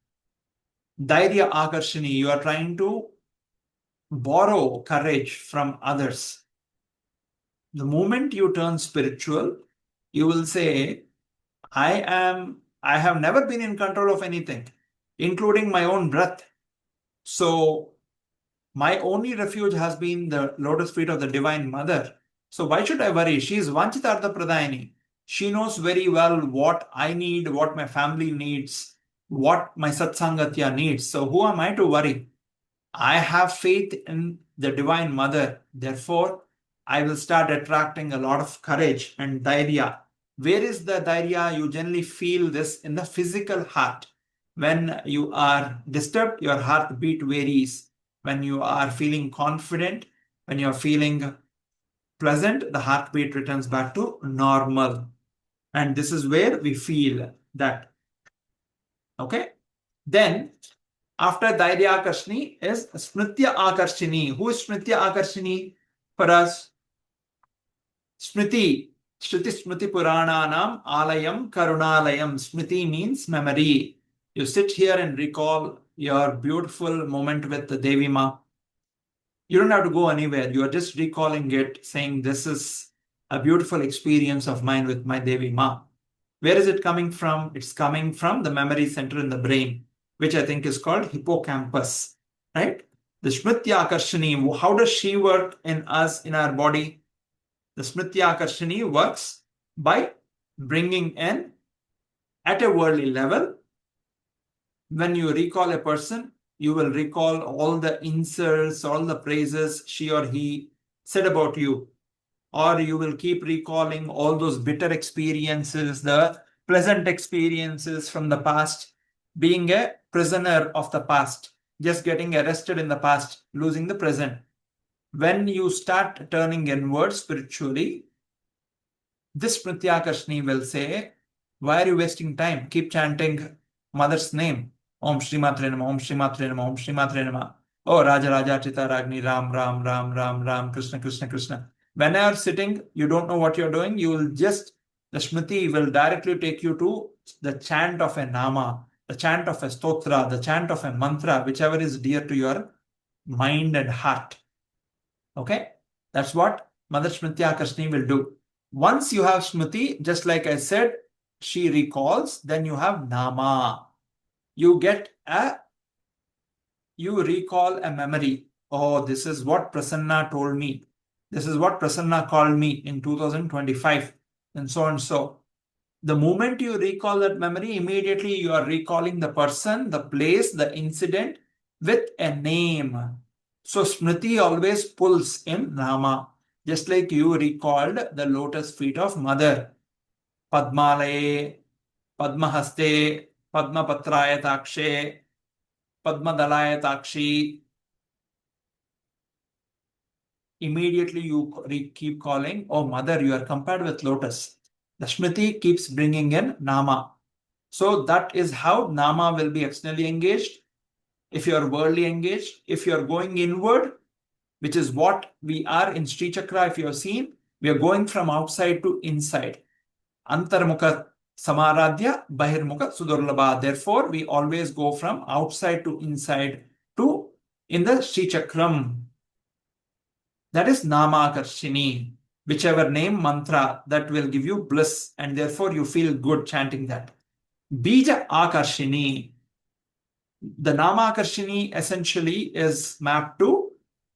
Dhairya Akarshini, you are trying to borrow courage from others. The moment you turn spiritual, you will say, I have never been in control of anything, including my own breath. So my only refuge has been the lotus feet of the Divine Mother. So why should I worry? She is Vanchitartha Pradayini. She knows very well what I need, what my family needs, what my Satsangatya needs. So who am I to worry? I have faith in the Divine Mother. Therefore, I will start attracting a lot of courage and dhairya. Where is the dhairya? You generally feel this in the physical heart. When you are disturbed, your heartbeat varies. When you are feeling confident, when you are feeling pleasant, the heartbeat returns back to normal. And this is where we feel that. Okay? Then, after Dhairya Akarshini is Smritya Akarshini. Who is Smritya Akarshini for us? Smriti. Shruti Smriti Purananam Alayam Karunalayam. Smriti means memory. You sit here and recall your beautiful moment with the Devi Ma. You don't have to go anywhere. You are just recalling it, saying, this is a beautiful experience of mine with my Devi Ma. Where is it coming from? It's coming from the memory center in the brain, which I think is called hippocampus, right? The Smritya Akarshini, how does she work in us, in our body? The Smritya Akarshini works by bringing in, at a worldly level, when you recall a person, you will recall all the insults, all the praises she or he said about you. Or you will keep recalling all those bitter experiences, the pleasant experiences from the past, being a prisoner of the past, just getting arrested in the past, losing the present. When you start turning inward spiritually, this Prityakarshni will say, why are you wasting time? Keep chanting Mother's name. Om Shri Matre Nama, Om Shri Matre Nama, Om Shri Matre Nama. Oh Raja Raja Chita Ragni, Ram Ram Ram Ram Ram, Krishna Krishna Krishna. When you are sitting, you don't know what you're doing, you will just, the Smriti will directly take you to the chant of a nama, the chant of a stotra, the chant of a mantra, whichever is dear to your mind and heart. Okay? That's what Mother Smriti Akashni will do. Once you have Smriti, just like I said, she recalls, then you have nama. You recall a memory. Oh, this is what Prasanna told me. This is what Prasanna called me in 2025, and so and so. The moment you recall that memory, immediately you are recalling the person, the place, the incident with a name. So Smriti always pulls in Nama. Just like you recalled the lotus feet of Mother. Padmalaye, Padmahaste, Padmapatrayatakshe, Padmadalayatakshe. Immediately you keep calling, oh Mother, you are compared with lotus. The Smriti keeps bringing in Nama. So that is how Nama will be externally engaged. If you are worldly engaged, if you are going inward, which is what we are in Sri Chakra, if you have seen, we are going from outside to inside. Antarmukha Samaradhya, Bahirmukha Sudurlabha. Therefore, we always go from outside to inside to in the Sri Chakram. That is Nama Akarshini, whichever name mantra that will give you bliss, and therefore you feel good chanting that. Bija Akarshini. The Nama Akarshini essentially is mapped to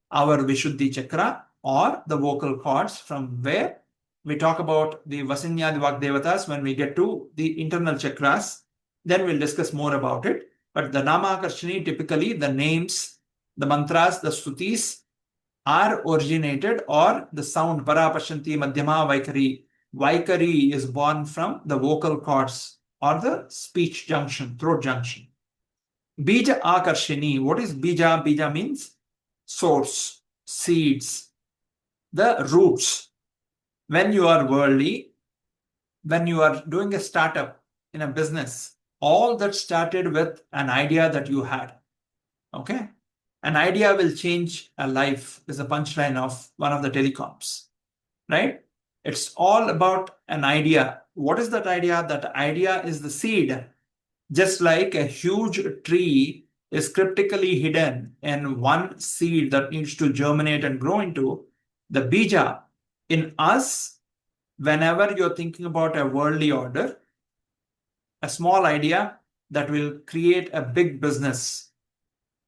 our Vishuddhi Chakra or the vocal cords, from where we talk about the Vasinyadi Vagdevatas when we get to the internal chakras. Then we'll discuss more about it. But the Nama Akarshini, typically the names, the mantras, the stutis are originated, or the sound Parapashanti Madhyama Vaikari. Vaikari is born from the vocal cords or the speech junction, throat junction. Bija Akarshini. What is Bija? Bija means source, seeds, the roots. When you are worldly, when you are doing a startup in a business, all that started with an idea that you had. Okay? An idea will change a life is a punchline of one of the telecoms. Right? It's all about an idea. What is that idea? That idea is the seed. Just like a huge tree is cryptically hidden in one seed that needs to germinate and grow into, the bija in us, whenever you're thinking about a worldly order, a small idea that will create a big business.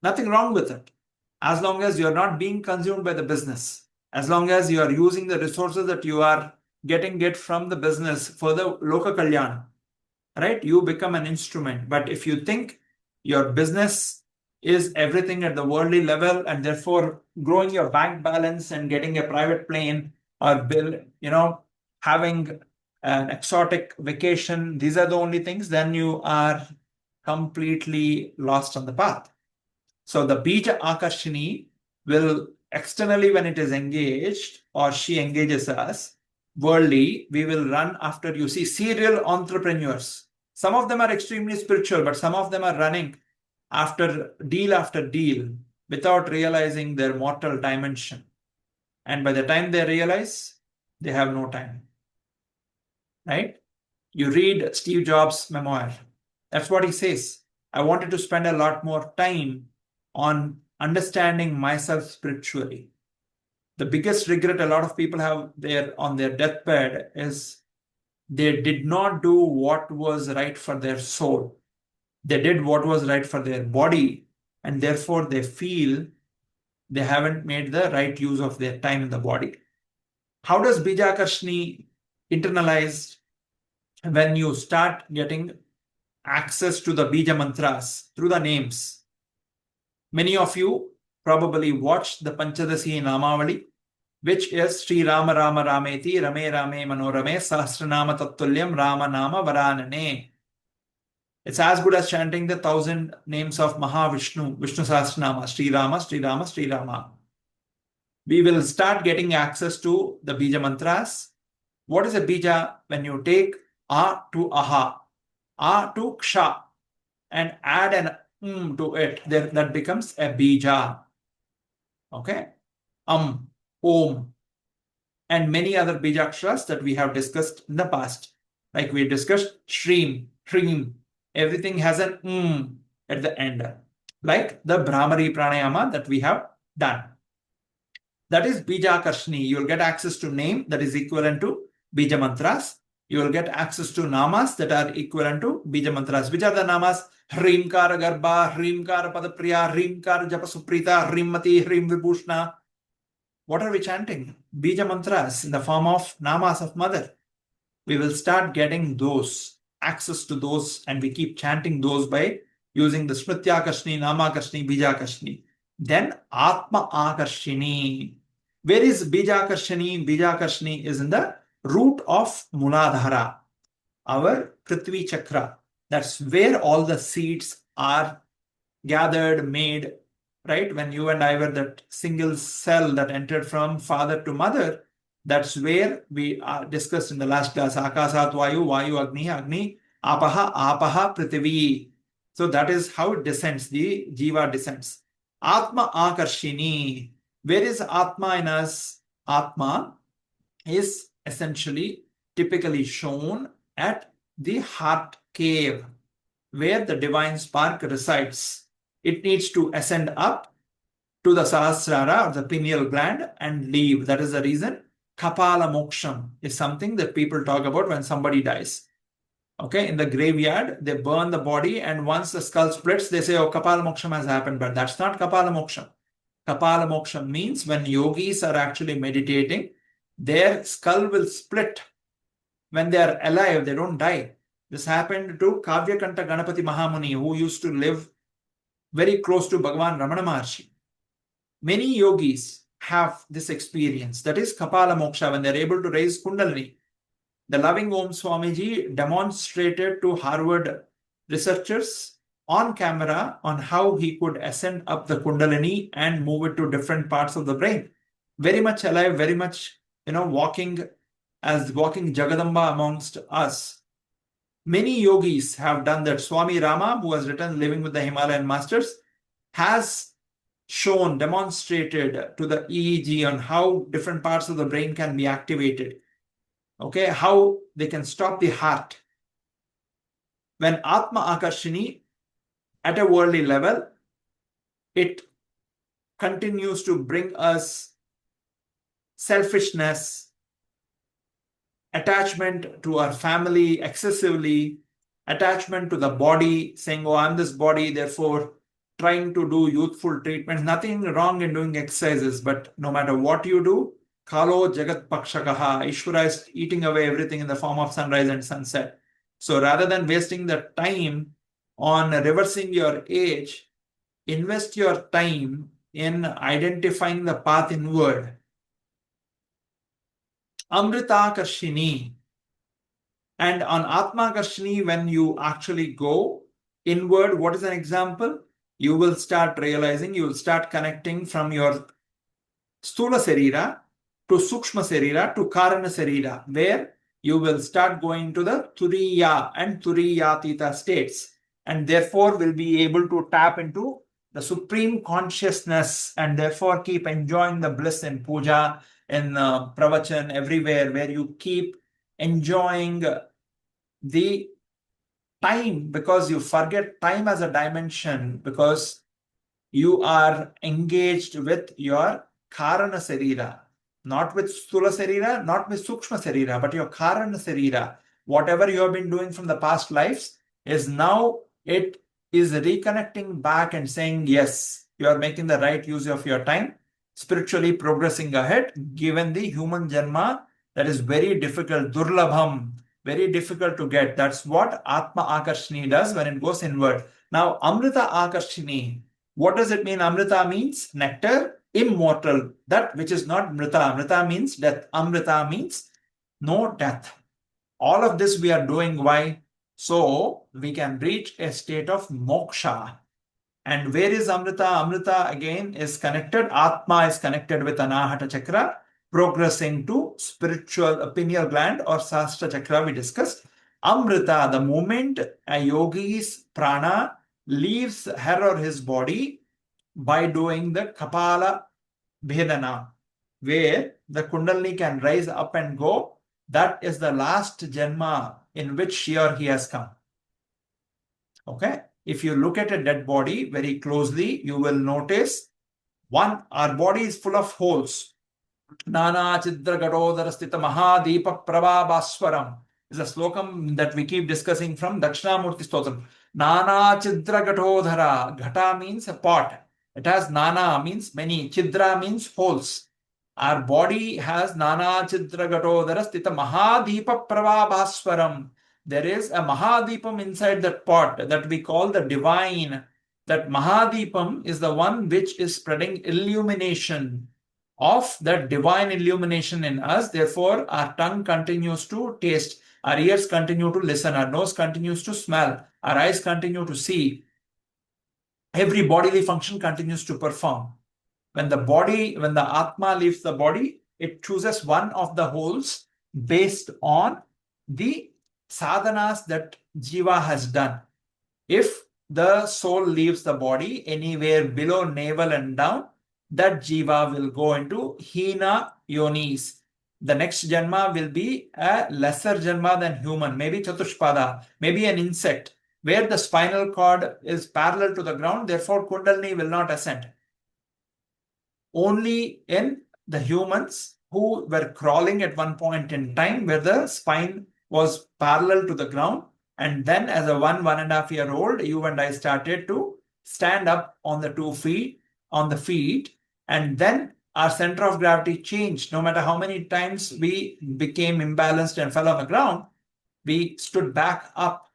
Nothing wrong with it. As long as you're not being consumed by the business, as long as you are using the resources that you are getting from the business for the Loka Kalyana, right? You become an instrument. But if you think your business is everything at the worldly level, and therefore growing your bank balance and getting a private plane or having an exotic vacation, these are the only things, then you are completely lost on the path. So the Bija Akarshini will externally, when it is engaged or she engages us, worldly, we will run after, you see, serial entrepreneurs. Some of them are extremely spiritual, but some of them are running after deal without realizing their mortal dimension. And by the time they realize, they have no time. Right? You read Steve Jobs' memoir. That's what he says. I wanted to spend a lot more time on understanding myself spiritually. The biggest regret a lot of people have on their deathbed is they did not do what was right for their soul. They did what was right for their body, and therefore they feel they haven't made the right use of their time in the body. How does Bija Akarshini internalize? When you start getting access to the Bija mantras through the names. Many of you probably watched the Panchadasi Namavali, which is Sri Rama Rama Rameti Rame Rame Manorame Sahasranama Tattulyam Rama Nama Varanane. It's as good as chanting the 1,000 names of Mahavishnu, Vishnu Sahasranama, Sri Rama, Sri Rama, Sri Rama. We will start getting access to the Bija mantras. What is a Bija? When you take A to Aha, A to Ksha, and add an to it, that becomes a Bija. Okay? Om. and many other bijaksharas that we have discussed in the past. Like we discussed Shreem, Shreem. Everything has an at the end. Like the Brahmari Pranayama that we have done. That is Bija Akashni. You will get access to name that is equivalent to Bija Mantras. You will get access to namas that are equivalent to Bija Mantras. Which are the namas? Hrimkara Garbha, Hrimkara Padapriya, Hrimkara Japasuprita, Hrimmati, Hrim Vibhushna. What are we chanting? Bija Mantras in the form of namas of mother. We will start getting those, access to those, and we keep chanting those by using the Smritya Akashni, Nama Akashni, Bija Akashni. Then Atma Akarshini. Where is Bija Akarshini? Bija Akarshini is in the root of Muladhara, our Prithvi Chakra. That's where all the seeds are gathered, made, right? When you and I were that single cell that entered from father to mother, that's where we discussed in the last class, Akasat Vayu, Vayu Agni, Agni, Apaha, Apaha, Prithvi. So that is how it descends, the Jiva descends. Atma Akarshini. Where is Atma in us? Atma is essentially typically shown at the heart cave where the divine spark resides. It needs to ascend up to the Sahasrara or the pineal gland and leave. That is the reason Kapala Moksham is something that people talk about when somebody dies. Okay, in the graveyard, they burn the body, and once the skull splits, they say, oh, Kapala Moksham has happened. But that's not Kapala Moksham. Kapala Moksham means when yogis are actually meditating, their skull will split. When they are alive, they don't die. This happened to Kavyakanta Ganapati Mahamuni, who used to live very close to Bhagavan Ramana Maharshi. Many yogis have this experience. That is Kapala Moksha, when they're able to raise Kundalini. The loving Om Swamiji demonstrated to Harvard researchers on camera on how he could ascend up the Kundalini and move it to different parts of the brain. Very much alive, very much, walking Jagadamba amongst us. Many yogis have done that. Swami Rama, who has written Living with the Himalayan Masters, has shown, demonstrated to the EEG on how different parts of the brain can be activated. Okay, how they can stop the heart. When Atma Akarshini, at a worldly level, it continues to bring us selfishness, attachment to our family excessively, attachment to the body, saying, oh, I'm this body, therefore trying to do youthful treatments. Nothing wrong in doing exercises, but no matter what you do, Kalo Jagat Pakshakaha, Ishvara is eating away everything in the form of sunrise and sunset. So rather than wasting the time on reversing your age, invest your time in identifying the path inward. Amrita Karshini. And on Atma Karshini, when you actually go inward, what is an example? You will start realizing, you will start connecting from your Stula Sarira to Sukshma Sarira to Karana Sarira, where you will start going to the Turiya and Turiyatita states, and therefore will be able to tap into the supreme consciousness and therefore keep enjoying the bliss in puja, in pravachan, everywhere, where you keep enjoying the time, because you forget time as a dimension, because you are engaged with your Karana Sarira, not with Stula Sarira, not with Sukshma Sarira, but your Karana Sarira. Whatever you have been doing from the past lives is now, it is reconnecting back and saying, yes, you are making the right use of your time, spiritually progressing ahead, given the human janma that is very difficult, durlabham, very difficult to get. That's what Atma Akarshini does when it goes inward. Now, Amrita Akarshini, what does it mean? Amrita means nectar, immortal, that which is not Mrita. Mrita means death. Amrita means no death. All of this we are doing. Why? So we can reach a state of moksha. And where is Amrita? Amrita again is connected. Atma is connected with Anahata Chakra, progressing to spiritual pineal gland or Sahasrara Chakra we discussed. Amrita, the moment a yogi's prana leaves her or his body by doing the Kapala Bhedana, where the Kundalini can rise up and go, that is the last Janma in which she or he has come. Okay? If you look at a dead body very closely, you will notice one, our body is full of holes. Nana Chidra Gadodara Sthita Mahadeepa Prabhabhaswaram is a slokam that we keep discussing from Dakshinamurti Stotram. Nana Chidra Gadodhara. Ghata means a pot. It has Nana means many. Chidra means holes. Our body has Nana Chidra Gadodhara Sthita Mahadeepa Prabhabhaswaram. There is a Mahadipam inside that pot that we call the divine. That Mahadipam is the one which is spreading illumination of that divine illumination in us. Therefore, our tongue continues to taste, our ears continue to listen, our nose continues to smell, our eyes continue to see. Every bodily function continues to perform. When the Atma leaves the body, it chooses one of the holes based on the sadhanas that Jiva has done. If the soul leaves the body anywhere below navel and down, that Jiva will go into Hina Yonis. The next Janma will be a lesser Janma than human, maybe Chatushpada, maybe an insect, where the spinal cord is parallel to the ground, therefore Kundalini will not ascend. Only in the humans who were crawling at one point in time, where the spine was parallel to the ground, and then as a 1.5-year-old, you and I started to stand up on the 2 feet, on the feet, and then our center of gravity changed. No matter how many times we became imbalanced and fell on the ground, we stood back up.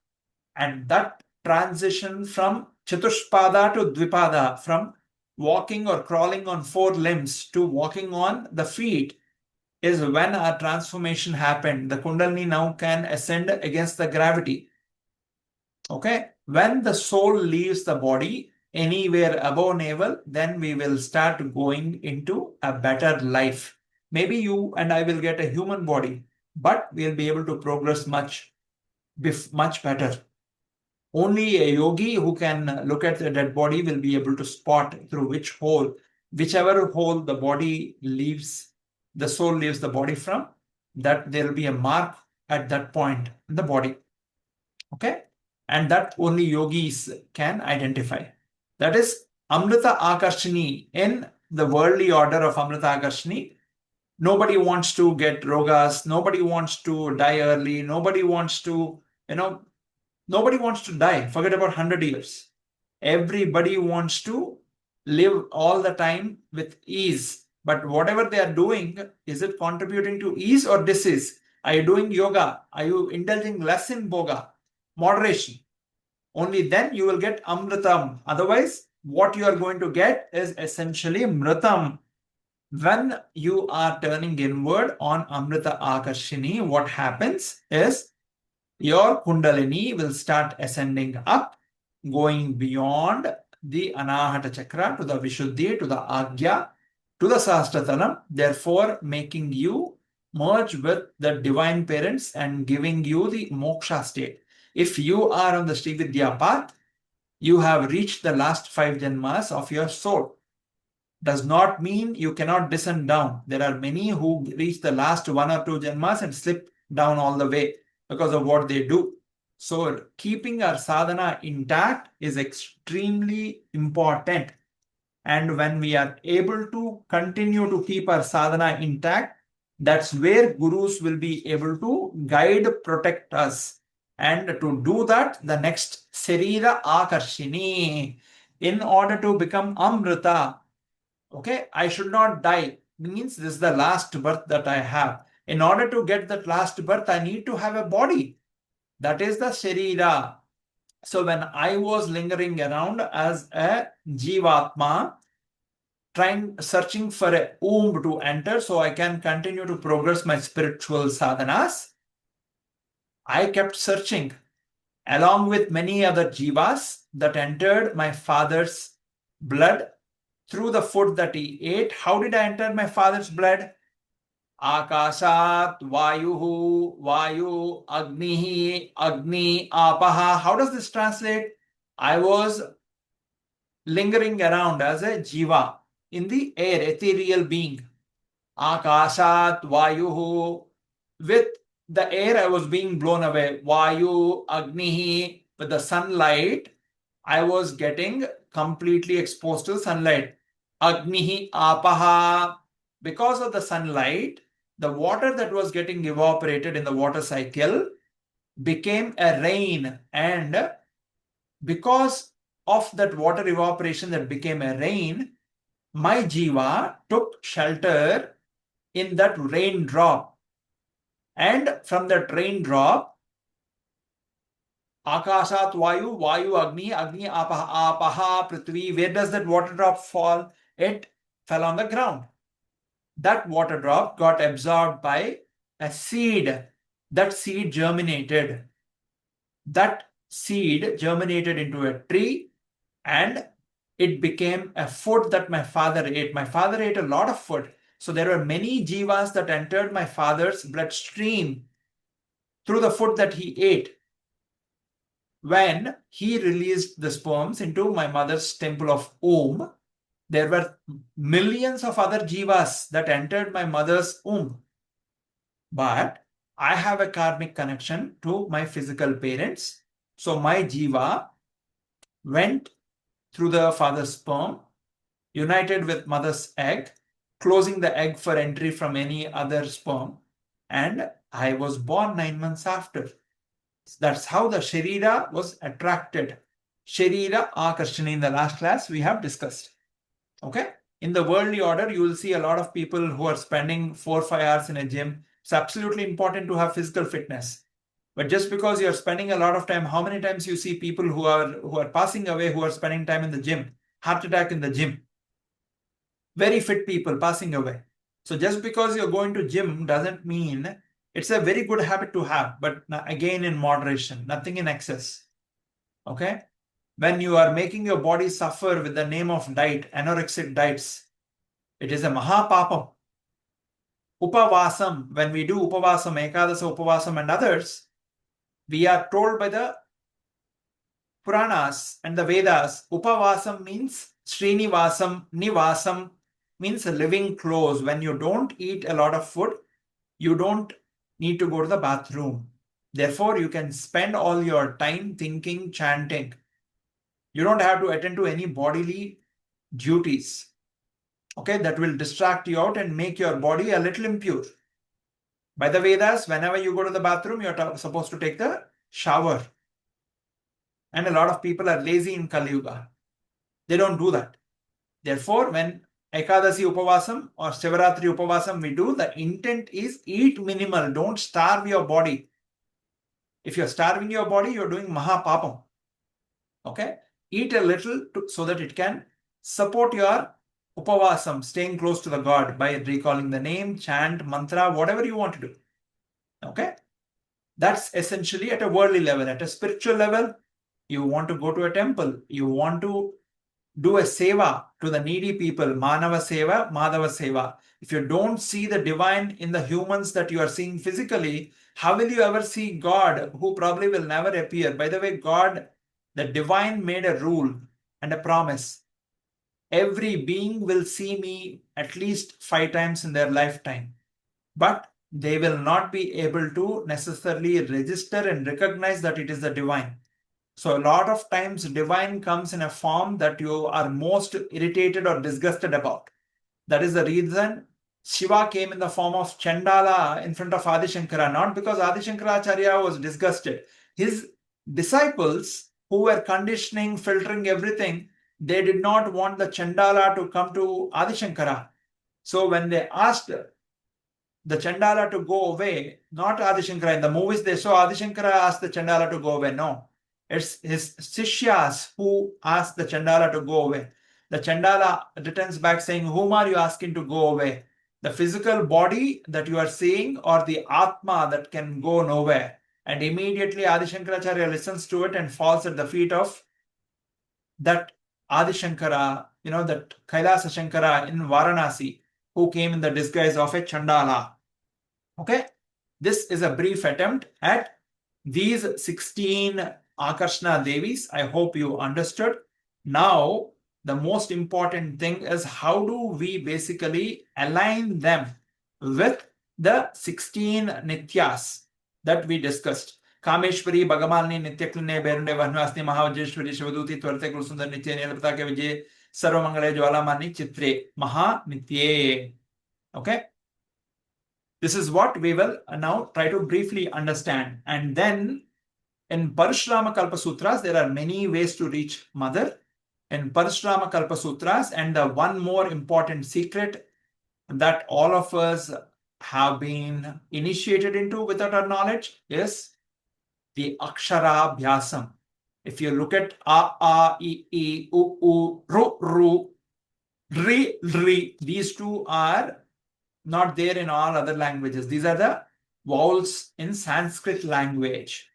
And that transition from Chatushpada to Dvipada, from walking or crawling on 4 limbs to walking on the feet, is when our transformation happened. The Kundalini now can ascend against the gravity. Okay? When the soul leaves the body anywhere above navel, then we will start going into a better life. Maybe you and I will get a human body, but we'll be able to progress much better. Only a yogi who can look at the dead body will be able to spot through whichever hole the body leaves, the soul leaves the body from, that there will be a mark at that point in the body. Okay? And that only yogis can identify. That is Amrita Akarshini. In the worldly order of Amrita Akarshini, nobody wants to get rogas, nobody wants to die early, nobody wants to die. Forget about 100 years. Everybody wants to live all the time with ease. But whatever they are doing, is it contributing to ease or disease? Are you doing yoga? Are you indulging less in boga? Moderation. Only then you will get amritam. Otherwise, what you are going to get is essentially mritam. When you are turning inward on Amrita Akarshini, what happens is your Kundalini will start ascending up, going beyond the Anahata Chakra to the Vishuddhi, to the Agya, to the Sahasratanam, therefore making you merge with the divine parents and giving you the moksha state. If you are on the Sri Vidya path, you have reached the last 5 janmas of your soul. Does not mean you cannot descend down. There are many who reach the last 1 or 2 janmas and slip down all the way because of what they do. So keeping our sadhana intact is extremely important. And when we are able to continue to keep our sadhana intact, that's where gurus will be able to guide, protect us. And to do that, the next Sarira Akarshini, in order to become Amrita, okay, I should not die. Means this is the last birth that I have. In order to get that last birth, I need to have a body. That is the Sharira. So when I was lingering around as a Jivatma, searching for a womb to enter so I can continue to progress my spiritual sadhanas, I kept searching along with many other jivas that entered my father's blood through the food that he ate. How did I enter my father's blood? Akashat, Vayu, Agnihi, Agni, Apaha. How does this translate? I was lingering around as a jiva in the air, ethereal being. Akashat Vayuhu. With the air, I was being blown away. Vayu, Agnihi. With the sunlight, I was getting completely exposed to sunlight. Agnihi Apaha. Because of the sunlight, the water that was getting evaporated in the water cycle became a rain, and because of that water evaporation that became a rain, my jiva took shelter in that raindrop, and from that raindrop, Akashat Vayu, Vayu Agni, Agni Apaha, Apaha Prithvi. Where does that water drop fall? It fell on the ground. That water drop got absorbed by a seed. That seed germinated. That seed germinated into a tree, and it became a food that my father ate. My father ate a lot of food. So there were many jivas that entered my father's bloodstream through the food that he ate. When he released the sperms into my mother's temple of Om, there were millions of other jivas that entered my mother's womb. But I have a karmic connection to my physical parents. So my jiva went through the father's sperm, united with mother's egg, closing the egg for entry from any other sperm. And I was born 9 months after. That's how the Sharira was attracted. Sharira Akarshini in the last class we have discussed. Okay? In the worldly order, you will see a lot of people who are spending 4 or 5 hours in a gym. It's absolutely important to have physical fitness. But just because you're spending a lot of time, how many times you see people who are passing away who are spending time in the gym? Heart attack in the gym. Very fit people passing away. So just because you're going to gym doesn't mean it's a very good habit to have, but again in moderation, nothing in excess. Okay? When you are making your body suffer with the name of diet, anorexic diets, it is a mahapapam. Upavasam, when we do upavasam, ekadasa upavasam and others, we are told by the Puranas and the Vedas, upavasam means Srinivasam, Nivasam means living close. When you don't eat a lot of food, you don't need to go to the bathroom. Therefore, you can spend all your time thinking, chanting. You don't have to attend to any bodily duties. Okay, that will distract you out and make your body a little impure. By the Vedas, whenever you go to the bathroom, you're supposed to take the shower. And a lot of people are lazy in Kali Yuga. They don't do that. Therefore, when Ekadasi Upavasam or Shivaratri Upavasam we do, the intent is eat minimal. Don't starve your body. If you're starving your body, you're doing Mahapapam. Okay? Eat a little so that it can support your Upavasam, staying close to the God by recalling the name, chant, mantra, whatever you want to do. Okay? That's essentially at a worldly level. At a spiritual level, you want to go to a temple. You want to do a seva to the needy people, manava seva, madhava seva. If you don't see the divine in the humans that you are seeing physically, how will you ever see God, who probably will never appear? By the way, God, the divine, made a rule and a promise. Every being will see me at least 5 times in their lifetime, but they will not be able to necessarily register and recognize that it is the divine. So a lot of times divine comes in a form that you are most irritated or disgusted about. That is the reason Shiva came in the form of Chandala in front of Adi Shankara, not because Adi Shankaracharya was disgusted. His disciples who were conditioning, filtering everything, they did not want the Chandala to come to Adi Shankara. So when they asked the Chandala to go away, not Adi Shankara, in the movies they saw Adi Shankara asked the Chandala to go away. No. It's his Sishyas who asked the Chandala to go away. The Chandala returns back saying, whom are you asking to go away? The physical body that you are seeing, or the Atma that can go nowhere? And immediately Adi Shankaracharya listens to it and falls at the feet of that Adi Shankara, that Kailasa Shankara in Varanasi, who came in the disguise of a Chandala. Okay? This is a brief attempt at these 16 Akarshna Devis. I hope you understood. Now, the most important thing is how do we basically align them with the 16 Nithyas that we discussed. Kameshwari, Bhagamalini, Nityaklune, Berunde, Vanvasni, Mahavajeshwari, Shivaduti, Tvarate, Gurusundar, Nithya, Nilapatake, Vijay, Sarvamangale, Jwalamani, Chitre, Maha, Nithye. Okay? This is what we will now try to briefly understand. And then in Parashurama Kalpa Sutras, there are many ways to reach Mother. In Parashurama Kalpa Sutras, and the one more important secret that all of us have been initiated into without our knowledge is the Akshara Bhyasam. If you look at A, I, U, Ru, Ri, Ri, these two are not there in all other languages. These are the vowels in Sanskrit language.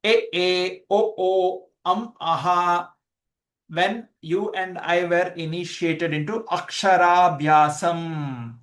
E, O, Aha. When you and I were initiated into Akshara Bhyasam,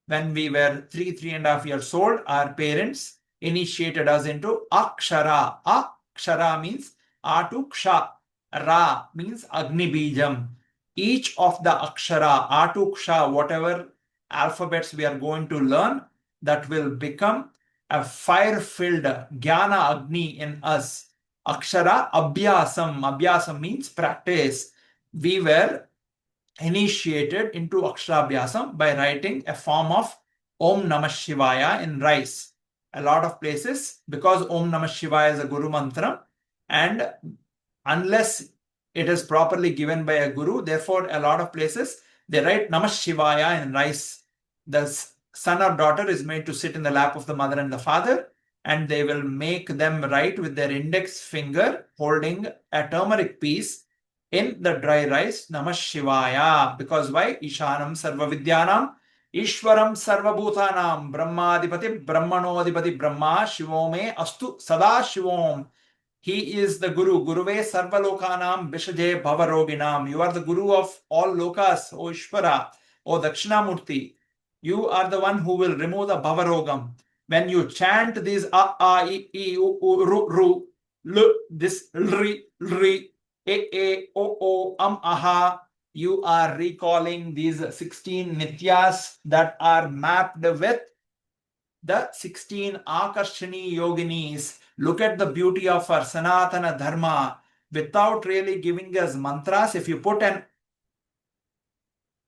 when we were 3.5 years old, our parents initiated us into Akshara. Akshara means A to Ksha. Ra means Agni Bijam. Each of the Akshara, A to Ksha, whatever alphabets we are going to learn, that will become a fire-filled Jnana Agni in us. Akshara Abhyasam. Abhyasam means practice. We were initiated into Akshara Abhyasam by writing a form of Om Namah Shivaya in rice. A lot of places, because Om Namah Shivaya is a Guru mantra, and unless it is properly given by a Guru, therefore a lot of places they write Namah Shivaya in rice. The son or daughter is made to sit in the lap of the mother and the father, and they will make them write with their index finger holding a turmeric piece in the dry rice, Namah Shivaya. Because why? Ishanam Sarva Vidyanam, Ishwaram Sarva Bhutanam, Brahmadipati, Brahmanodipati Brahma, Shivome Astu Sada Shivom. He is the Guru. Guruve Sarva Lokanam, Vishaje Bhavaroginam. You are the Guru of all lokas, O Ishvara, O Dakshinamurti. You are the one who will remove the Bhavarogam. When you chant these A, I, U, Ru, Ru, L, this Ri, Ri, E, O, Aha, you are recalling these 16 Nithyas that are mapped with the 16 Akarshini Yoginis. Look at the beauty of our Sanatana Dharma without really giving us mantras. If you put an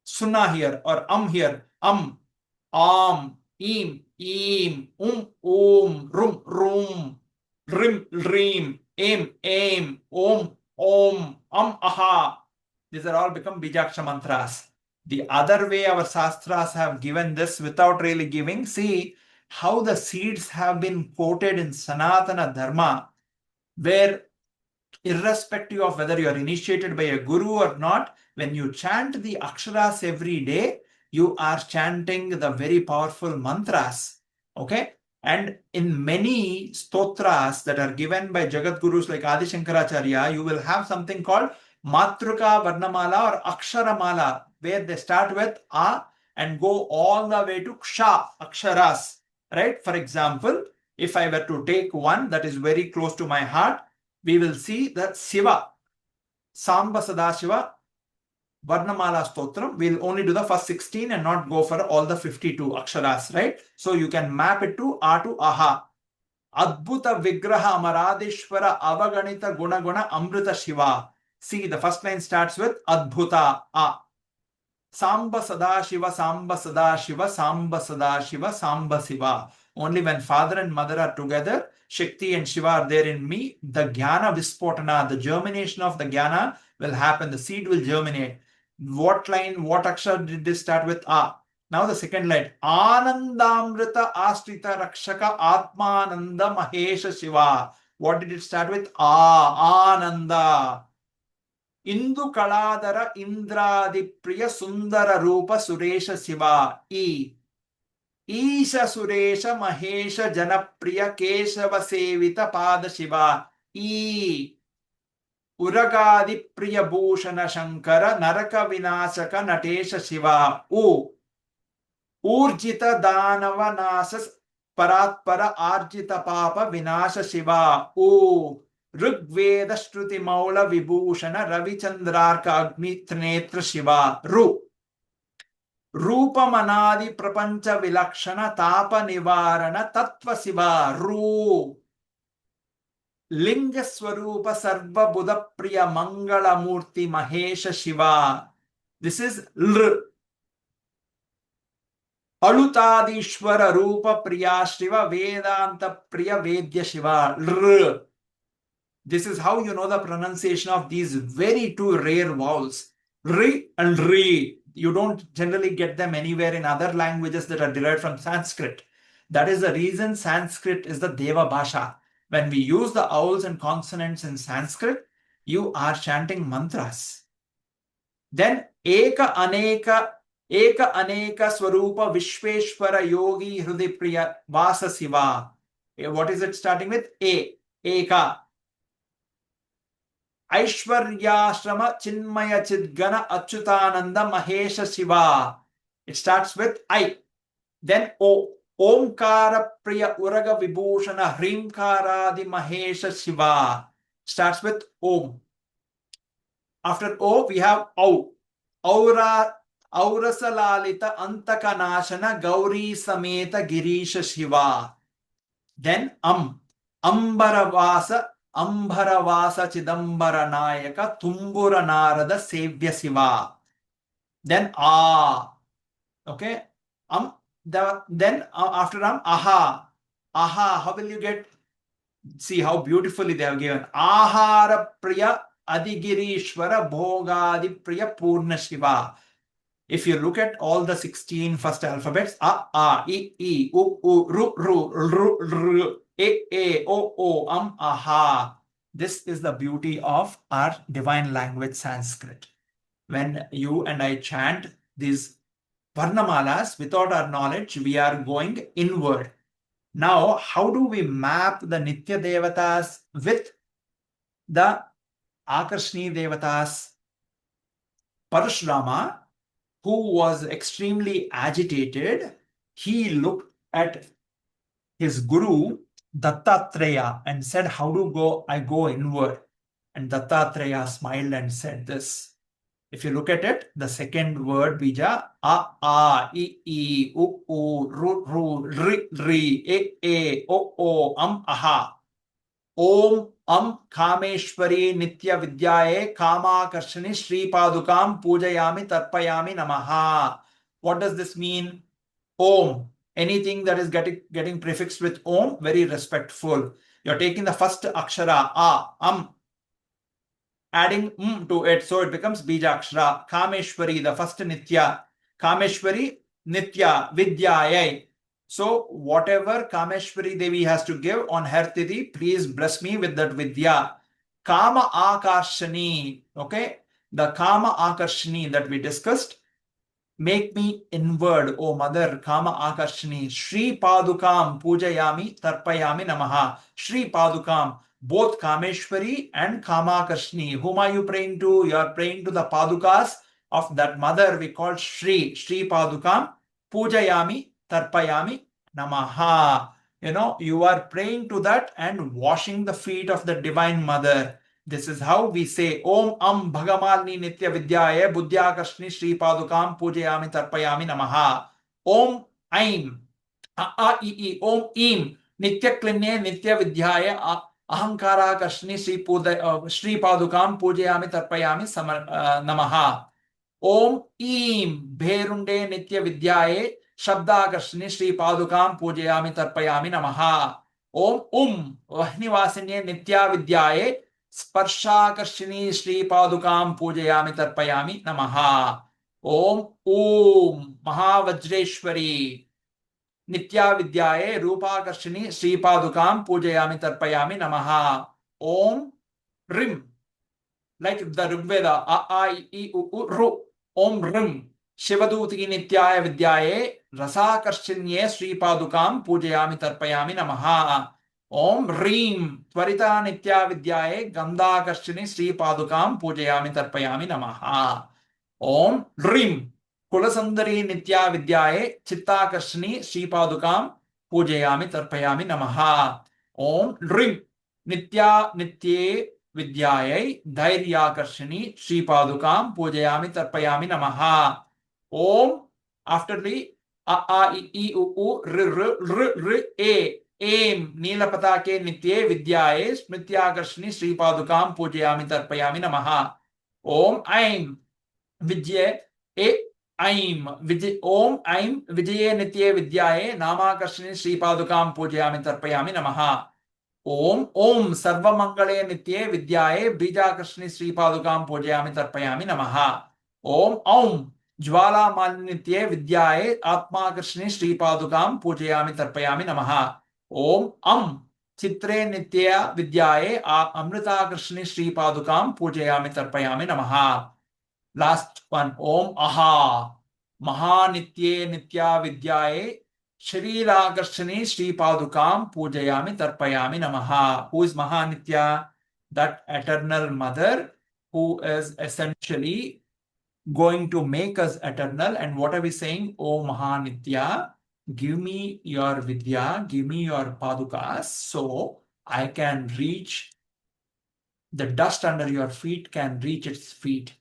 Sunna here or here, Am, Im, Rum, Rim, Rim, Aim, Om, Aha. These are all become Bijaksha mantras. The other way our Shastras have given this without really giving, see how the seeds have been quoted in Sanatana Dharma, where irrespective of whether you are initiated by a guru or not, when you chant the aksharas every day, you are chanting the very powerful mantras. Okay? And in many stotras that are given by Jagat Gurus like Adi Shankaracharya, you will have something called Matruka Varnamala or Aksharamala, where they start with A and go all the way to Ksha, Aksharas. Right? For example, if I were to take one that is very close to my heart, we will see that Siva, Samba Sadashiva, Varnamala Stotram, we'll only do the first 16 and not go for all the 52 Aksharas, right? So you can map it to A to Aha. Adbhuta Vigraha Amaradishwara Avaganita Guna Amrita Shiva. See, the first line starts with Adbhuta A. Samba Sadashiva, Samba Sadashiva, Samba Sadashiva, Samba Siva. Only when father and mother are together, Shakti and Shiva are there in me, the Jnana Vispotana, the germination of the Jnana will happen, the seed will germinate. What line, what akshar did this start with? A. Now the second line, Anandamrita Astrita Rakshaka Atmananda Mahesha Shiva. What did it start with? A. Ananda. Indu Kaladara Indradi Priya Sundara Rupa Suresha Shiva. E. Isha Suresha Mahesha Janapriya Keshava Sevita Pada Shiva. E. Uragadi Priya Bhushana Shankara Naraka Vinasaka Natesha Shiva. U. Urjita Danava Nasas Paratpara Arjita Papa Vinasha Shiva. U. Rigveda Shruti Maula Vibhushana Ravichandrarka Agni Trinetra Shiva. Ru. Rupamanadi prapancha vilakshana tapa nivarana tattva siva Ru. Linga Swarupa Sarva Buddha Priya Mangala Murti Mahesha Shiva. This is L. Alutadishwara Rupa Priya Shiva Vedanta Priya Vedya Shiva. R. This is how you know the pronunciation of these very two rare vowels. Ri and Ri. You don't generally get them anywhere in other languages that are derived from Sanskrit. That is the reason Sanskrit is the Deva Bhasha. When we use the vowels and consonants in Sanskrit, you are chanting mantras. Then Eka Aneka Swarupa Vishveshwara Yogi Hrudi Priya Vasa Siva. What is it starting with? Eka. Aishwaryashrama Chinmaya Chidgana Achyutananda Mahesha Shiva. It starts with I. Then O. Omkara Priya Uraga Vibhushana Hrimkaradi Mahesha Shiva. Starts with Om. After O, we have Au. Aura Aurasalalita Antakanashana Gauri Sameta Girisha Shiva. Then Ambaravasa Chidambara Nayaka Tumbura Narada Sevya Siva. Then okay. Then after Aha. How will you get? See how beautifully they have given. Ahara Priya Adigirishwara Bhogadi Priya Purna Shiva. If you look at all the 16 first alphabets, A, I, U, Ru, R, E, O, Aha. This is the beauty of our divine language Sanskrit. When you and I chant these Varnamalas without our knowledge, we are going inward. Now, how do we map the Nithya Devatas with the Akarshini Devatas? Parashurama, who was extremely agitated, he looked at his guru Dattatreya and said, how do I go inward? And Dattatreya smiled and said this. If you look at it, the second word bija, A, I, U, Ru, Ri, E, O, Aha. Om Kameshwari Nithya Vidyaye Kamakarshini Sri Padukam Pujayami Tarpayami Namaha. What does this mean? Om. Anything that is getting prefixed with Om, very respectful. You're taking the first akshara, A, adding to it, so it becomes bija akshara. Kameshwari, the first Nithya. Kameshwari, Nithya, Vidyaye. So whatever Kameshwari Devi has to give on her Tithi, please bless me with that Vidya. Kama Akarshini, okay? The Kama Akarshini that we discussed, make me inward, O Mother, Kama Akarshini. Sri Padukam Pujayami Tarpayami Namaha. Sri Padukam, both Kameshwari and Kamakarshini. Whom are you praying to? You are praying to the Padukas of that mother we call Sree. Sri Padukam Pujayami Tarpayami Namaha. You know, you are praying to that and washing the feet of the Divine Mother. This is how we say Om Bhagamalni Nithya Vidyaye Buddhyakarshni Sri Padukam Pujayami Tarpayami Namaha. Om Aim Om Im Nithya Klinne Nithya Vidyaye Ahankarakarshni Sri Padukam Pujayami Tarpayami Namaha. Om Im Bherunde Nithya Vidyaye Shabdakarshni Sri Padukam Pujayami Tarpayami Namaha. Om Vahnivasine Nithya Vidyaye Sparshakarshini Sri Padukam Pujayami Tarpayami Namaha. Om Mahavajreshwari Nithya Vidyaye Rupakarshini Sri Padukam Pujayami Tarpayami Namaha. Om Rim, like the Rigveda, A, I, U, Ru. Om Rim Shivaduti Nithya Vidyaye Rasakarshiniye Sri Padukam Pujayami Tarpayami Namaha. Om Reem Tvarita Nithya Vidyaye Gandhakarshini Sri Padukam Pujayami Tarpayami Namaha. Om Rim Kulasundari Nithya Vidyaye Chittakarshini Sri Padukam Pujayami Tarpayami Namaha. Om Rim Nithye Vidyaye Dhairyakarshini Sri Padukam Pujayami Tarpayami Namaha. Om After the a I u r a. Aim Neelapatake Nitye Vidyaye Smrityakarshini Sri Padukam Pujayami Tarpayami Namaha. Om Aim Vijay A Aim Vijay Om Aim Vijaye Nitye Vidyaye Namakarshini Sri Padukam Pujayami Tarpayami Namaha. Om Sarvamangale Nitye Vidyaye Bijakarshini Sri Padukam Pujayami Tarpayami Namaha. Om Jwala Malnitye Vidyaye Atmakarshini Sri Padukam Pujayami Tarpayami Namaha. Om Chitre Nitya Vidyaye Amrita Akashni Sri Padukam Pujayami Tarpayami Namaha. Last one. Om Aha Mahanitye Nitya Vidyaye Shri Akashni Sri Padukam Pujayami Tarpayami Namaha. Who is Mahanitya? That eternal mother who is essentially going to make us eternal. And what are we saying? Oh Mahanitya, give me your Vidya, give me your Padukas, so I can reach, the dust under your feet can reach its feet.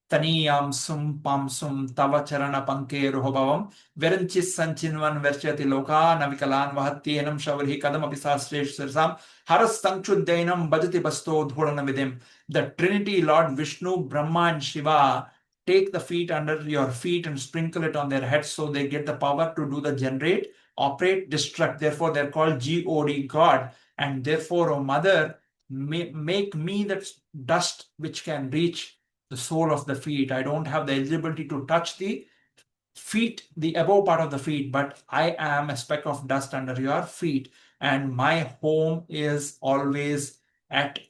Taniyam sum pam sum tava charana panke rohobhavam veranchis sanchinvan verchati loka navikalan vahatyenam shavarhi kadam apisastresh sirsam haras sanchuddhainam bhajati basto dhuranavidim. The Trinity, Lord Vishnu, Brahma and Shiva, take the feet under your feet and sprinkle it on their heads so they get the power to do the generate, operate, destruct. Therefore, they're called God, God. And therefore, O Mother, make me that dust which can reach the sole of the feet. I don't have the eligibility to touch the feet, the above part of the feet, but I am a speck of dust under your feet. And my home is always at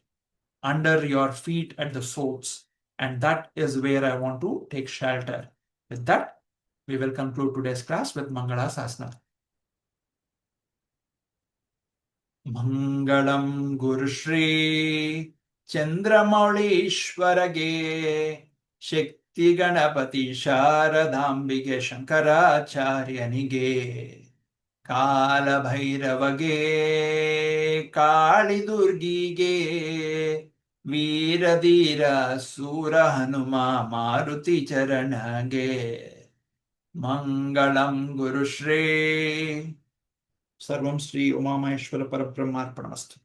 under your feet at the soles. And that is where I want to take shelter. With that, we will conclude today's class with Mangala Sasana. Mangalam Guru Sri Chandramaulishwarage Shakti Ganapati Sharadambige Shankaracharyanige Kala Bhairavage Kali Durgige Veeradhira Sura Hanuma Maruti Charanage Mangalam Guru Shri Sarvam Sri Umamaheshwara Parabrahmarpanastu.